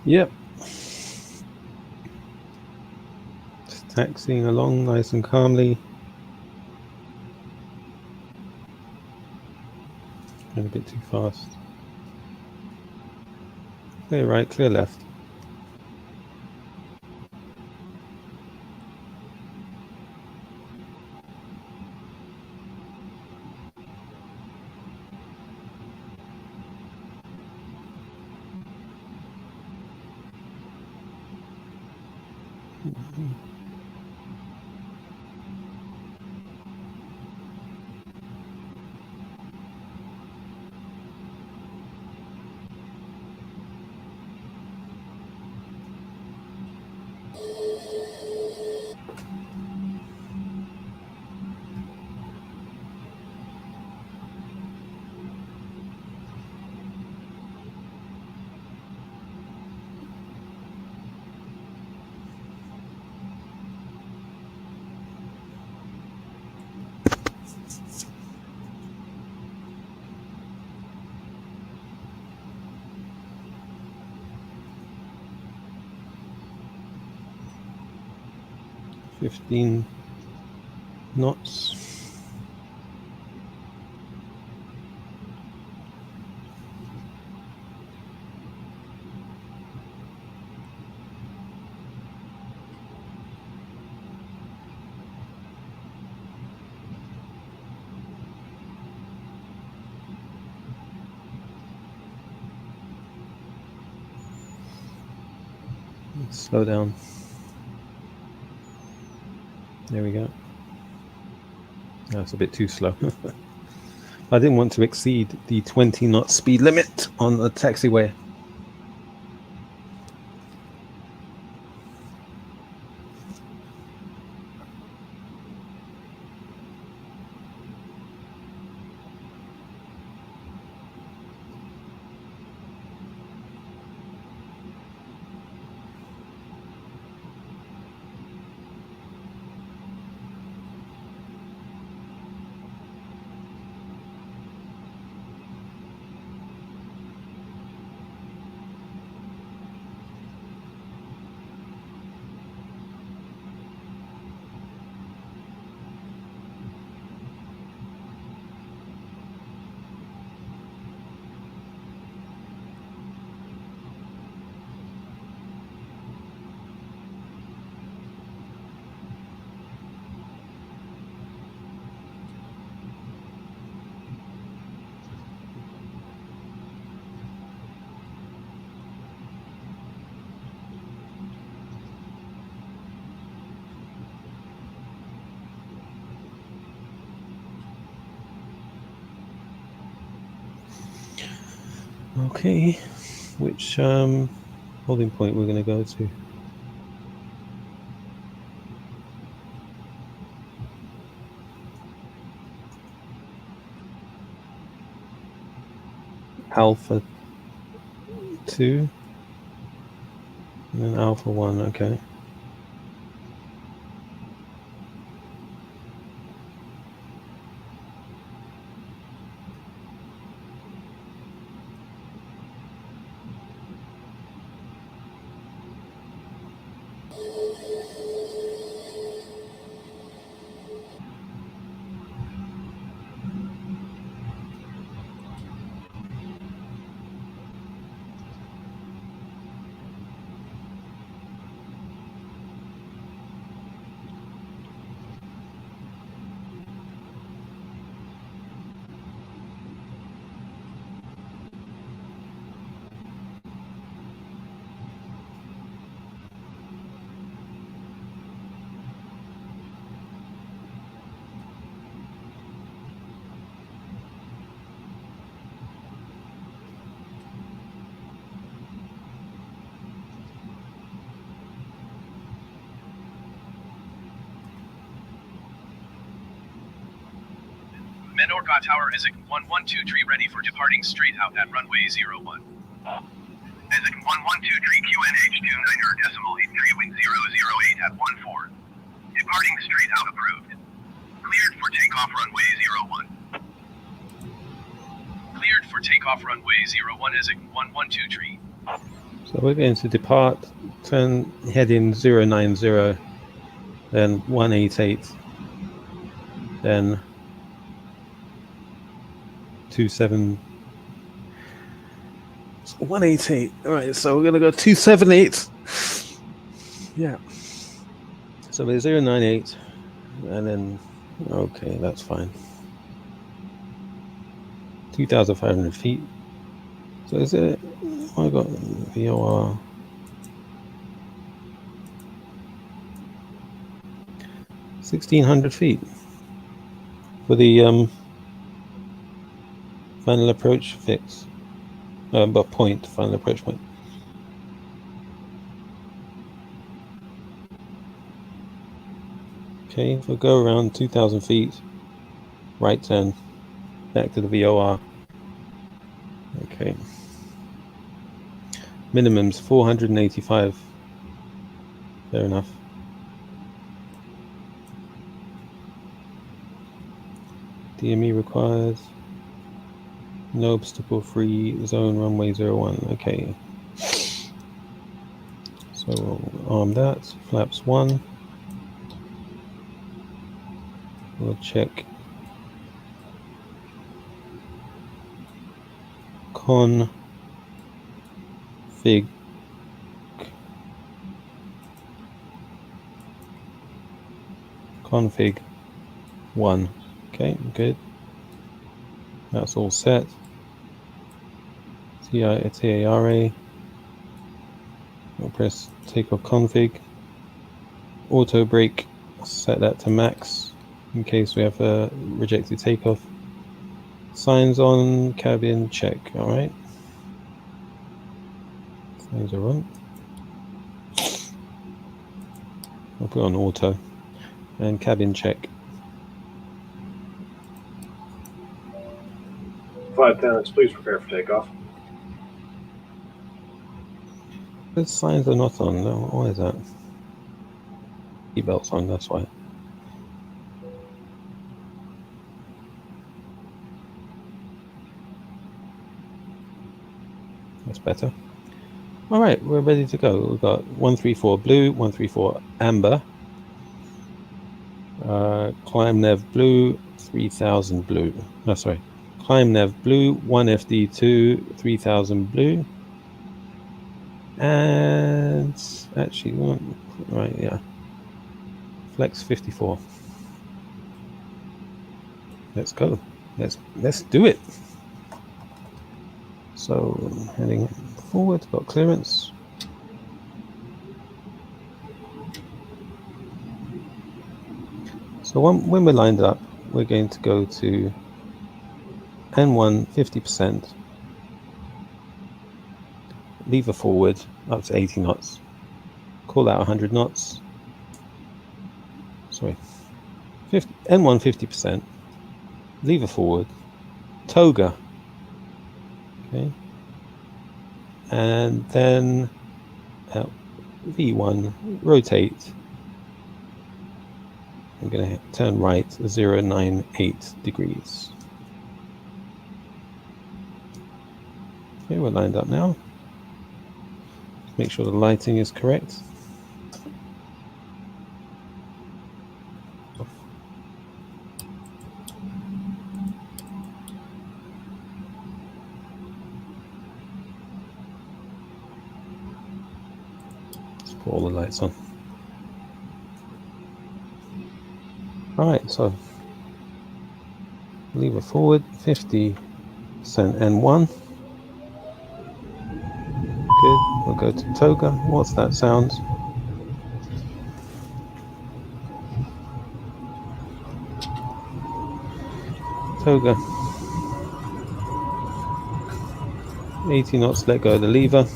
Yep. Just taxiing along nice and calmly. Going a bit too fast. Clear right, clear left. 15 knots. Slow down. There we go. That's a bit too slow. I didn't want to exceed the 20 knot speed limit on the taxiway. Okay, which holding point we're going to go to? Alpha 2 and then Alpha 1, okay. Menorca Tower Isaac 1123 ready for departing straight out at runway 01. Isaac 1123 QNH 29.83 wind 008 at 14. Departing straight out approved. Cleared for takeoff runway 01. Cleared for takeoff runway 01 Isaac 1123. So we're going to depart, turn heading 090, then 188, then 27. 188. All right, so we're going to go 278. Yeah. So we're 098, and then, okay, that's fine. 2,500 feet. So is it, I got VOR. 1,600 feet for the final approach fix, but point, final approach point. Okay, if we go around 2,000 feet, right turn, back to the VOR. Okay. Minimum's 485. Fair enough. DME required. No obstacle free zone runway 01. Okay. So we'll arm that. Flaps 1. We'll check config config 1. Okay, good. That's all set. TARA. We'll press takeoff config. Auto brake, set that to max in case we have a rejected takeoff. Signs on, cabin check. All right. Signs are on. I'll put on auto and cabin check. 510X, please prepare for takeoff. The signs are not on. No, why is that? Seatbelt's on, that's why. That's better. All right, we're ready to go. We've got 134 blue, 134 amber, climb nav blue, 3000 blue. No, sorry. Climb nav blue, 1FD2, 3000 blue. And actually, right, yeah. Flex 54. Let's go. Let's do it. So heading forward, got clearance. So when we're lined up, we're going to go to N1 50%, lever forward up to 80 knots, call out 100 knots. Sorry, N1 50%, lever forward, toga. Okay, and then V1 rotate. I'm going to turn right 098 degrees. Okay, we're lined up now. Make sure the lighting is correct. Let's put all the lights on. Alright, so lever forward 50% N1. Good. We'll go to toga. What's that sound? Toga. 80 knots, let go of the lever.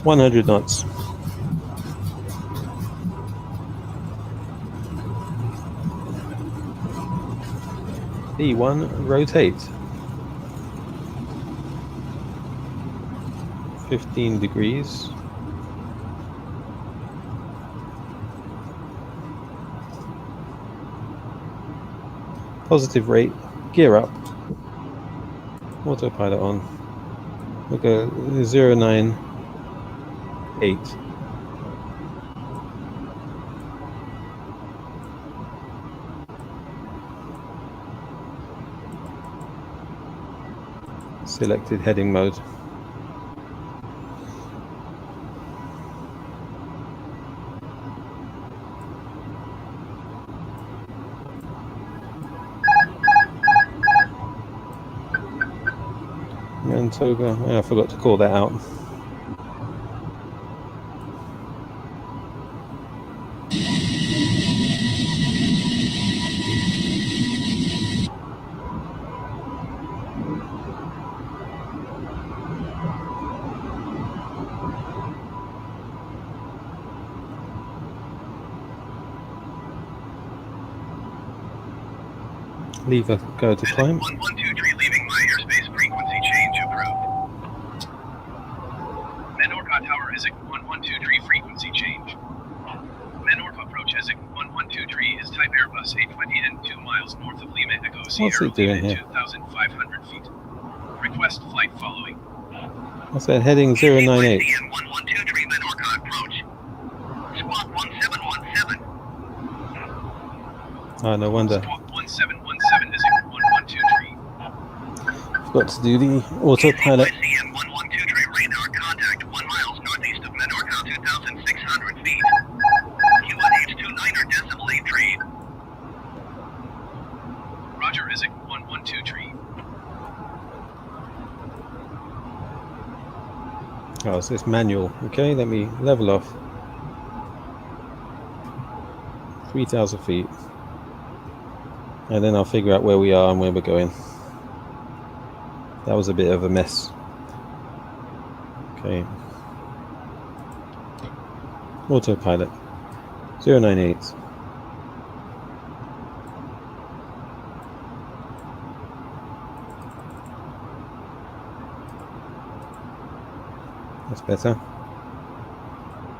100 knots. V1 rotate. 15 degrees. Positive rate, gear up. Autopilot on. We'll go 098. Selected heading mode. And toga, I forgot to call that out. Lever, go to climb. 1123 leaving my airspace, frequency change approved. Menorca Tower Ezek 1123 frequency change. Menorca approach Ezek 1123 is type Airbus A320 and 2 miles north of Lima Echo Sierra doing Lima here? 2,500 feet. Request flight following. I said heading 098. CN 1123 Menorca approach. Squawk 171 Ah, no wonder. Squawk 1717 is 112 tree. Forgot to do the autopilot. NYC and 112 tree radar contact 1 miles northeast of Menorca, 2,600 feet. Q1H29er decimal 8 tree. Roger, is 112 tree. Oh, so it's manual. Okay, let me level off. 3,000 feet. And then I'll figure out where we are and where we're going. That was a bit of a mess. Okay. Autopilot. 098. That's better.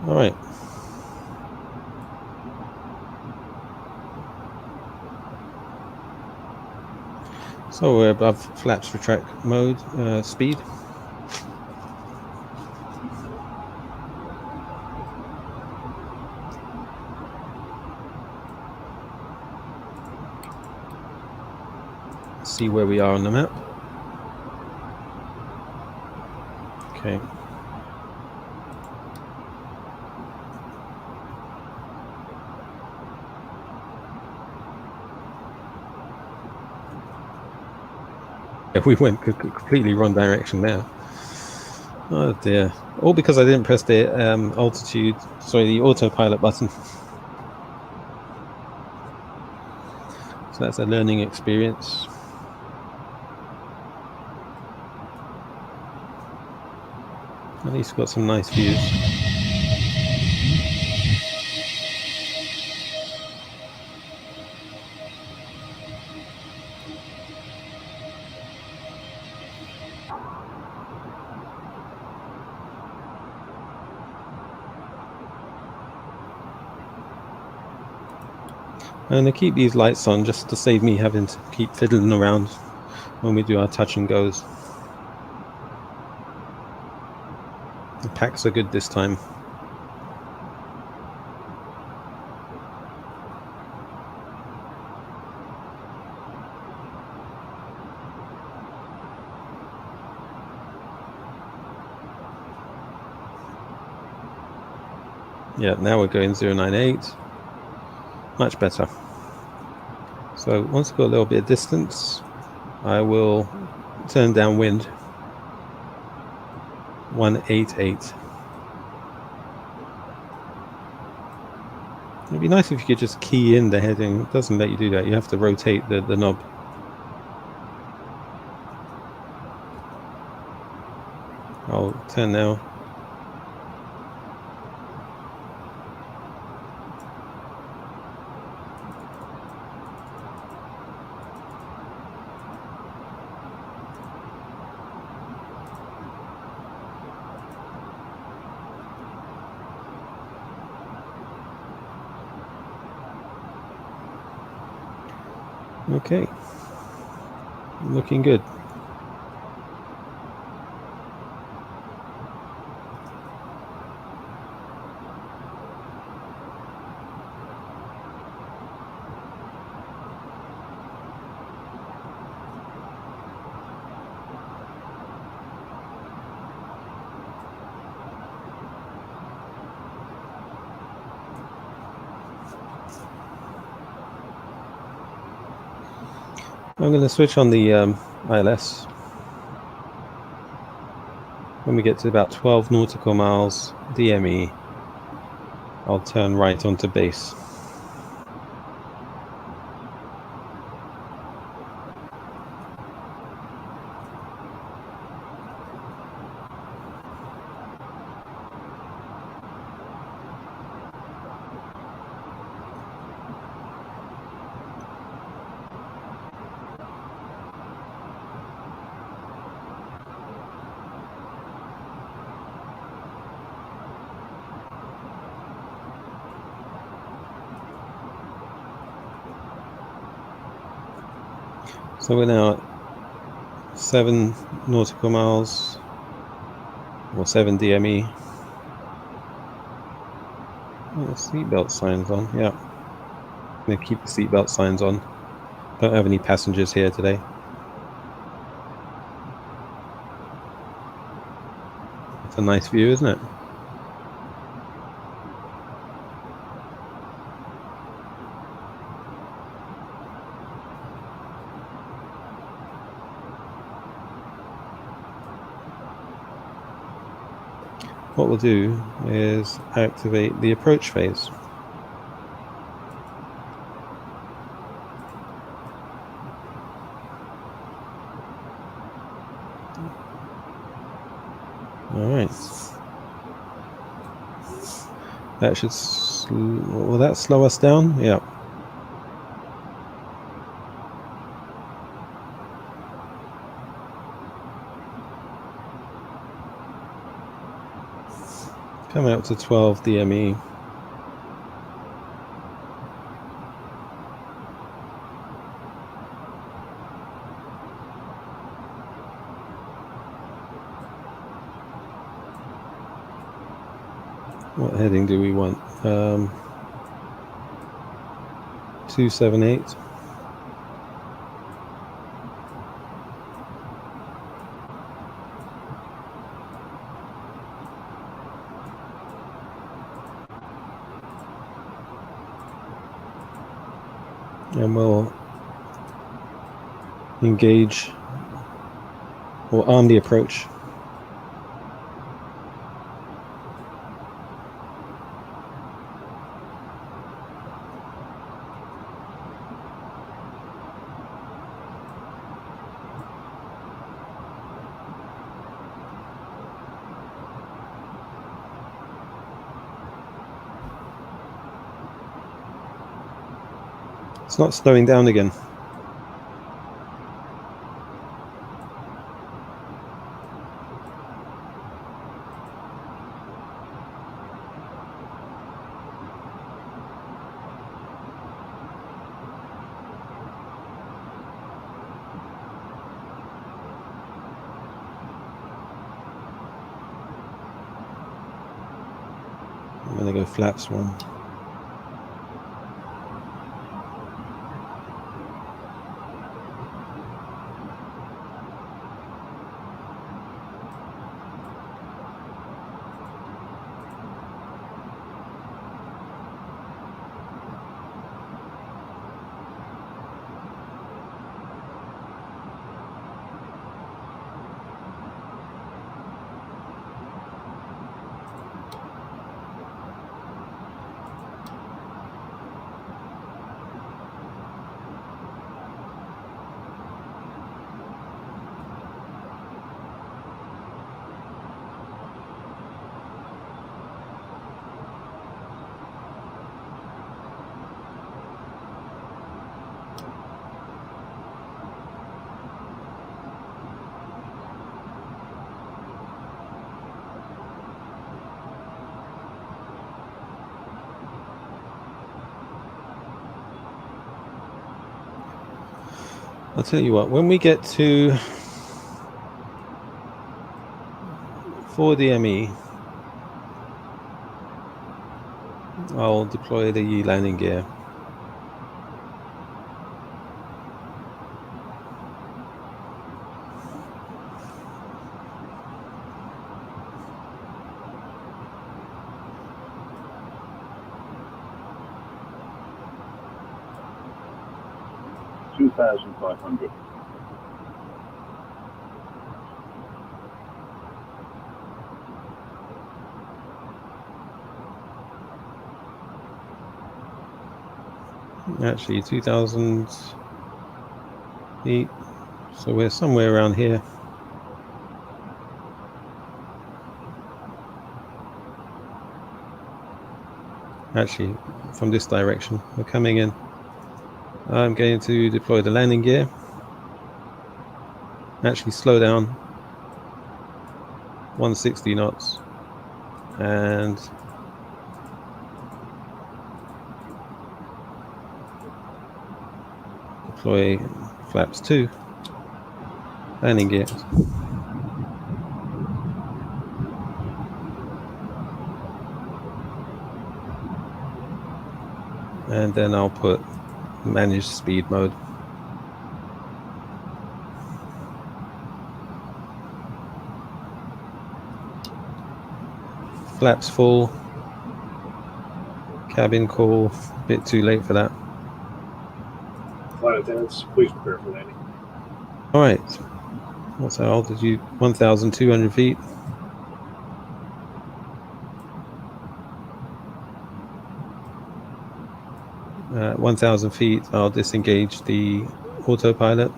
All right. So we're above flaps for track mode speed. See where we are on the map. Okay. We went completely wrong direction there. Oh dear. All because I didn't press the the autopilot button. So that's a learning experience. At least got some nice views. I'm going to keep these lights on just to save me having to keep fiddling around when we do our touch and goes. The packs are good this time. Yeah, now we're going 098. Much better. So once I've got a little bit of distance, I will turn down wind. 188. It'd be nice if you could just key in the heading. It doesn't let you do that. You have to rotate the knob. I'll turn now. Okay, looking good. I'm going to switch on the ILS. When we get to about 12 nautical miles DME, I'll turn right onto base. So we're now at 7 nautical miles, or 7 DME. Oh, seatbelt signs on, yeah. I'm gonna keep the seatbelt signs on. Don't have any passengers here today. It's a nice view, isn't it? What we'll do is activate the approach phase. All right. That should, will that slow us down? Yeah. Coming up to 12 DME. What heading do we want? 278. And we'll engage or arm the approach. It's not slowing down again. I'm going to go flaps 1. I'll tell you what, when we get to 4 DME, I'll deploy the landing gear. $2,500. Actually, 2,000 feet. So we're somewhere around here. Actually, from this direction, we're coming in. I'm going to deploy the landing gear. Actually, slow down. 160 knots. And deploy flaps 2. Landing gear. and then I'll put manage speed mode. Flaps full, cabin cool, a bit too late for that. Flight attendants, please prepare for landing. All right, what's our altitude? 1,200 feet. At 1,000 feet, I'll disengage the autopilot.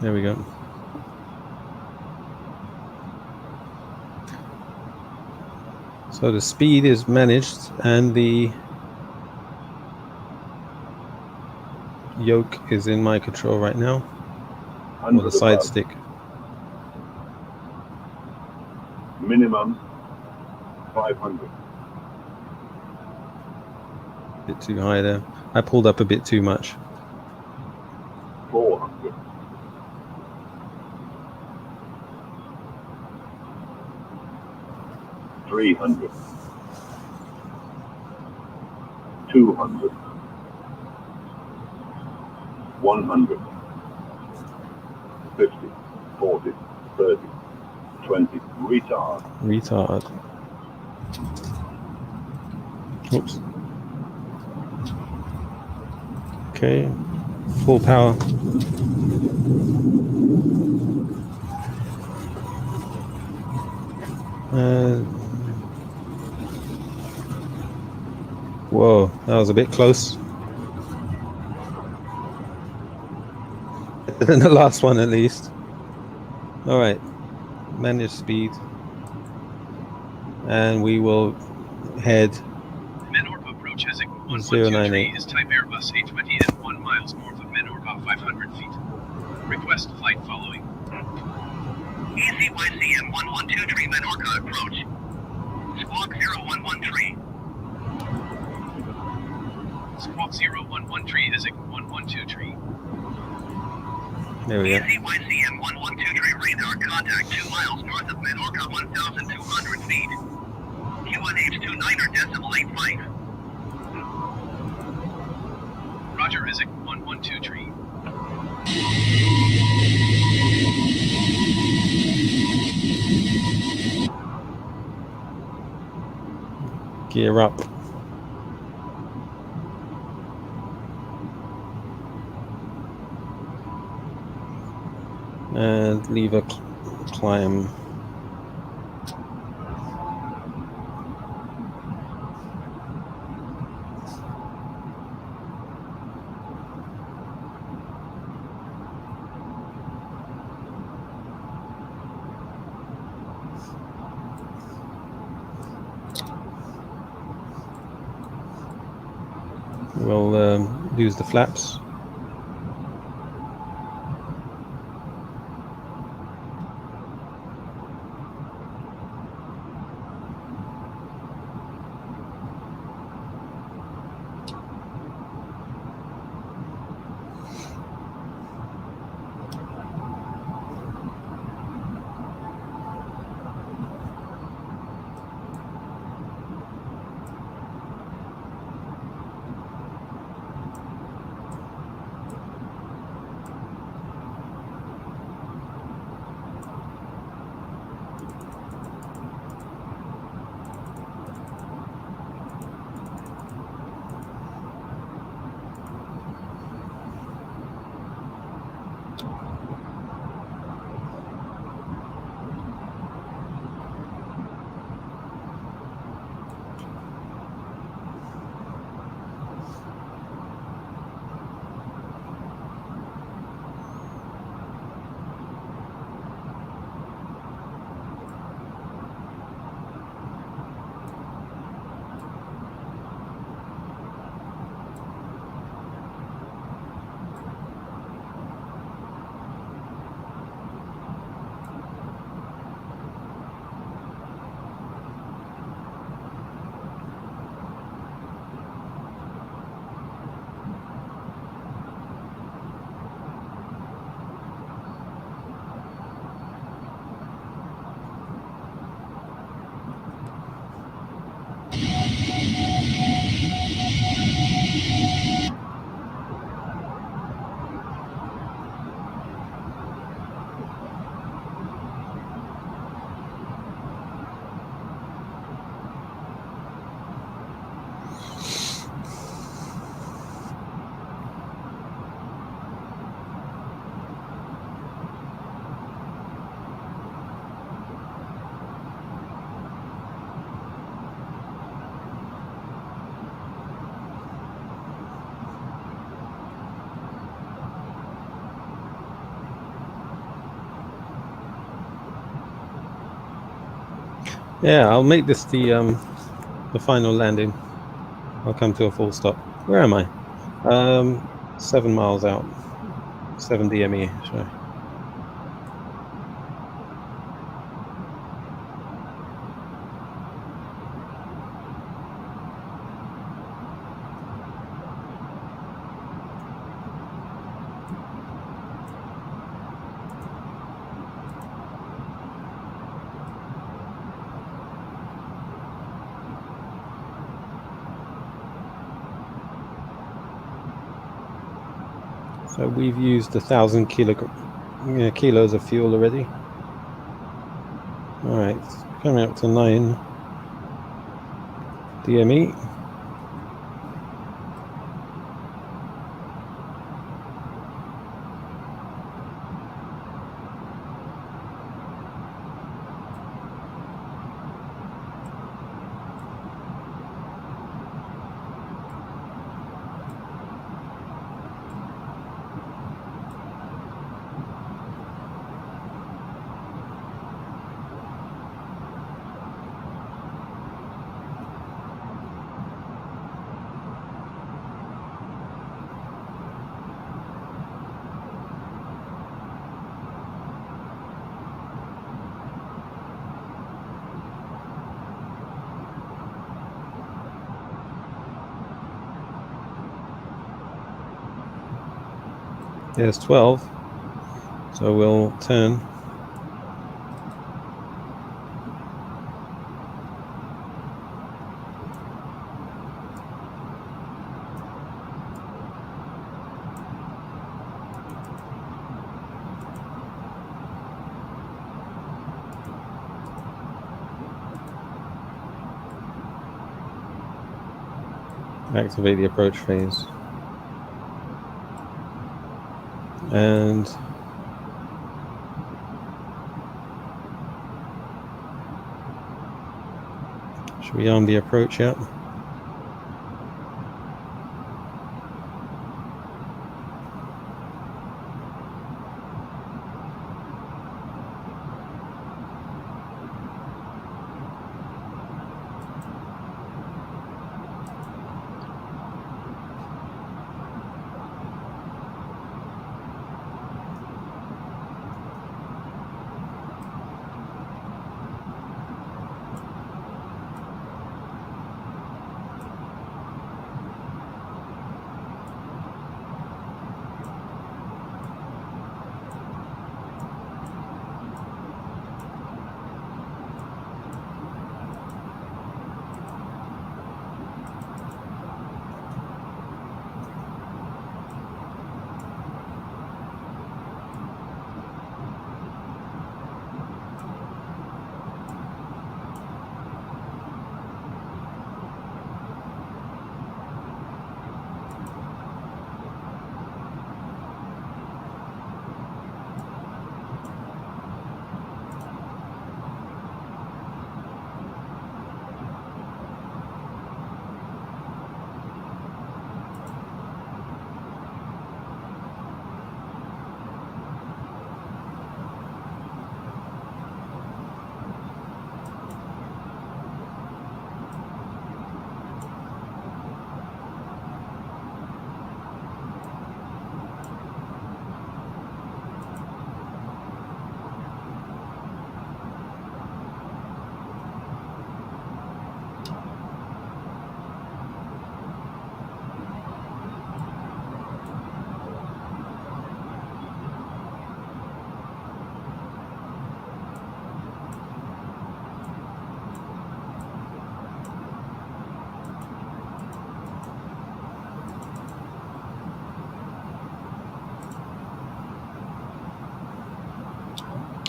There we go. So the speed is managed and the yoke is in my control right now, or the side stick. Minimum 500. Bit too high there. I pulled up a bit too much. 400. 300. 200. 100. 50. 40. 30. 20. Retard. Retard. Oops. Okay. Full power. Whoa, that was a bit close. Better than the last one, at least. All right. Manage speed. And we will head Menorca approach exit 098. 1123 is type Airbus A20 and 1 miles north of Menorca 500 feet. Request flight following. ECYCM 1123 Menorca approach. Squawk 0113. Squawk 0113 is 1123. There we go. ECYCM 1123 radar contact 2 miles north of Menorca 1,200 feet. QNH 29.85. Roger, is 1123. Gear up. And leave a climb. We'll use the flaps. Yeah, I'll make this the final landing. I'll come to a full stop. Where am I? 7 miles out. 7 DME. Sorry. So we've used 1,000 kilos of fuel already. All right, coming up to 9 DME. There's 12. So we'll turn. Activate the approach phase. And should we arm the approach yet?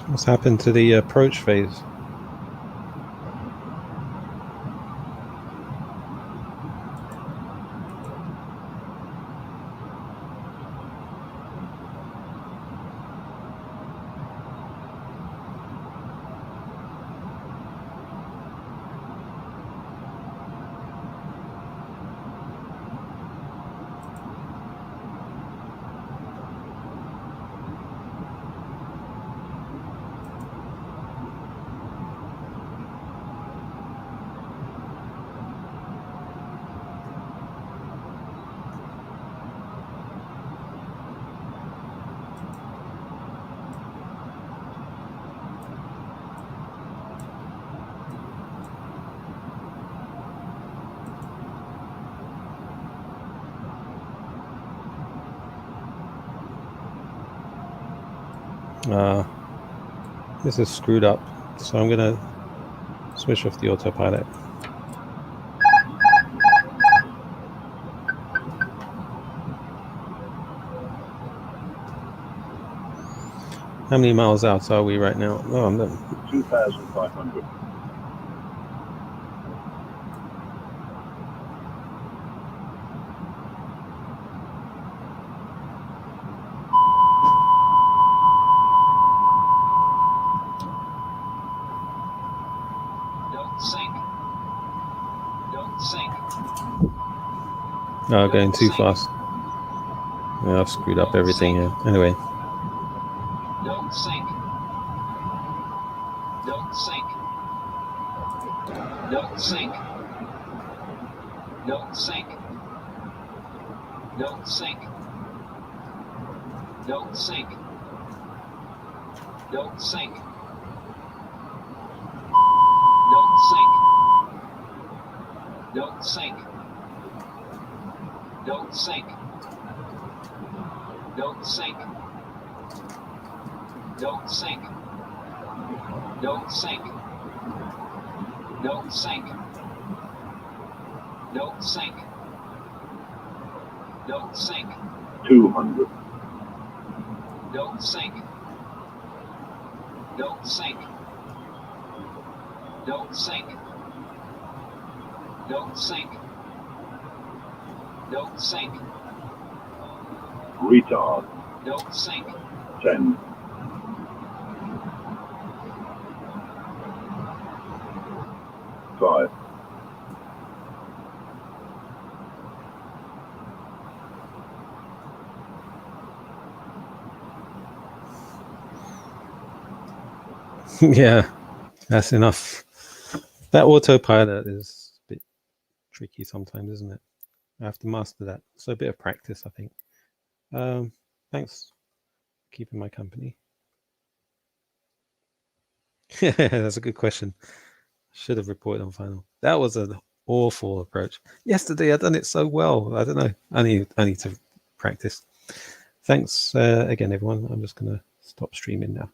What's happened to the approach phase? This is screwed up, so I'm gonna switch off the autopilot. How many miles out are we right now? Oh, I'm not. 2,500. Don't sink. Don't sink. Oh, going too fast. Yeah, I've screwed up everything here. Anyway, Don't sink. Don't sink. Don't sink. Don't sink. Don't sink. Don't sink. Don't sink. Don't sink. Don't sink. Don't sink. Don't sink. Don't sink. Don't sink. Don't sink. Don't sink. Don't sink. 200. Don't sink. Don't sink. Don't sink. Don't sink. Don't sink. Retard. Don't sink. 10. 5. yeah, that's enough. That autopilot is a bit tricky sometimes, isn't it? I have to master that. So a bit of practice, I think. Thanks for keeping my company. That's a good question. Should have reported on final. That was an awful approach. Yesterday I done it so well. I don't know. I need to practice. Thanks again, everyone. I'm just gonna stop streaming now.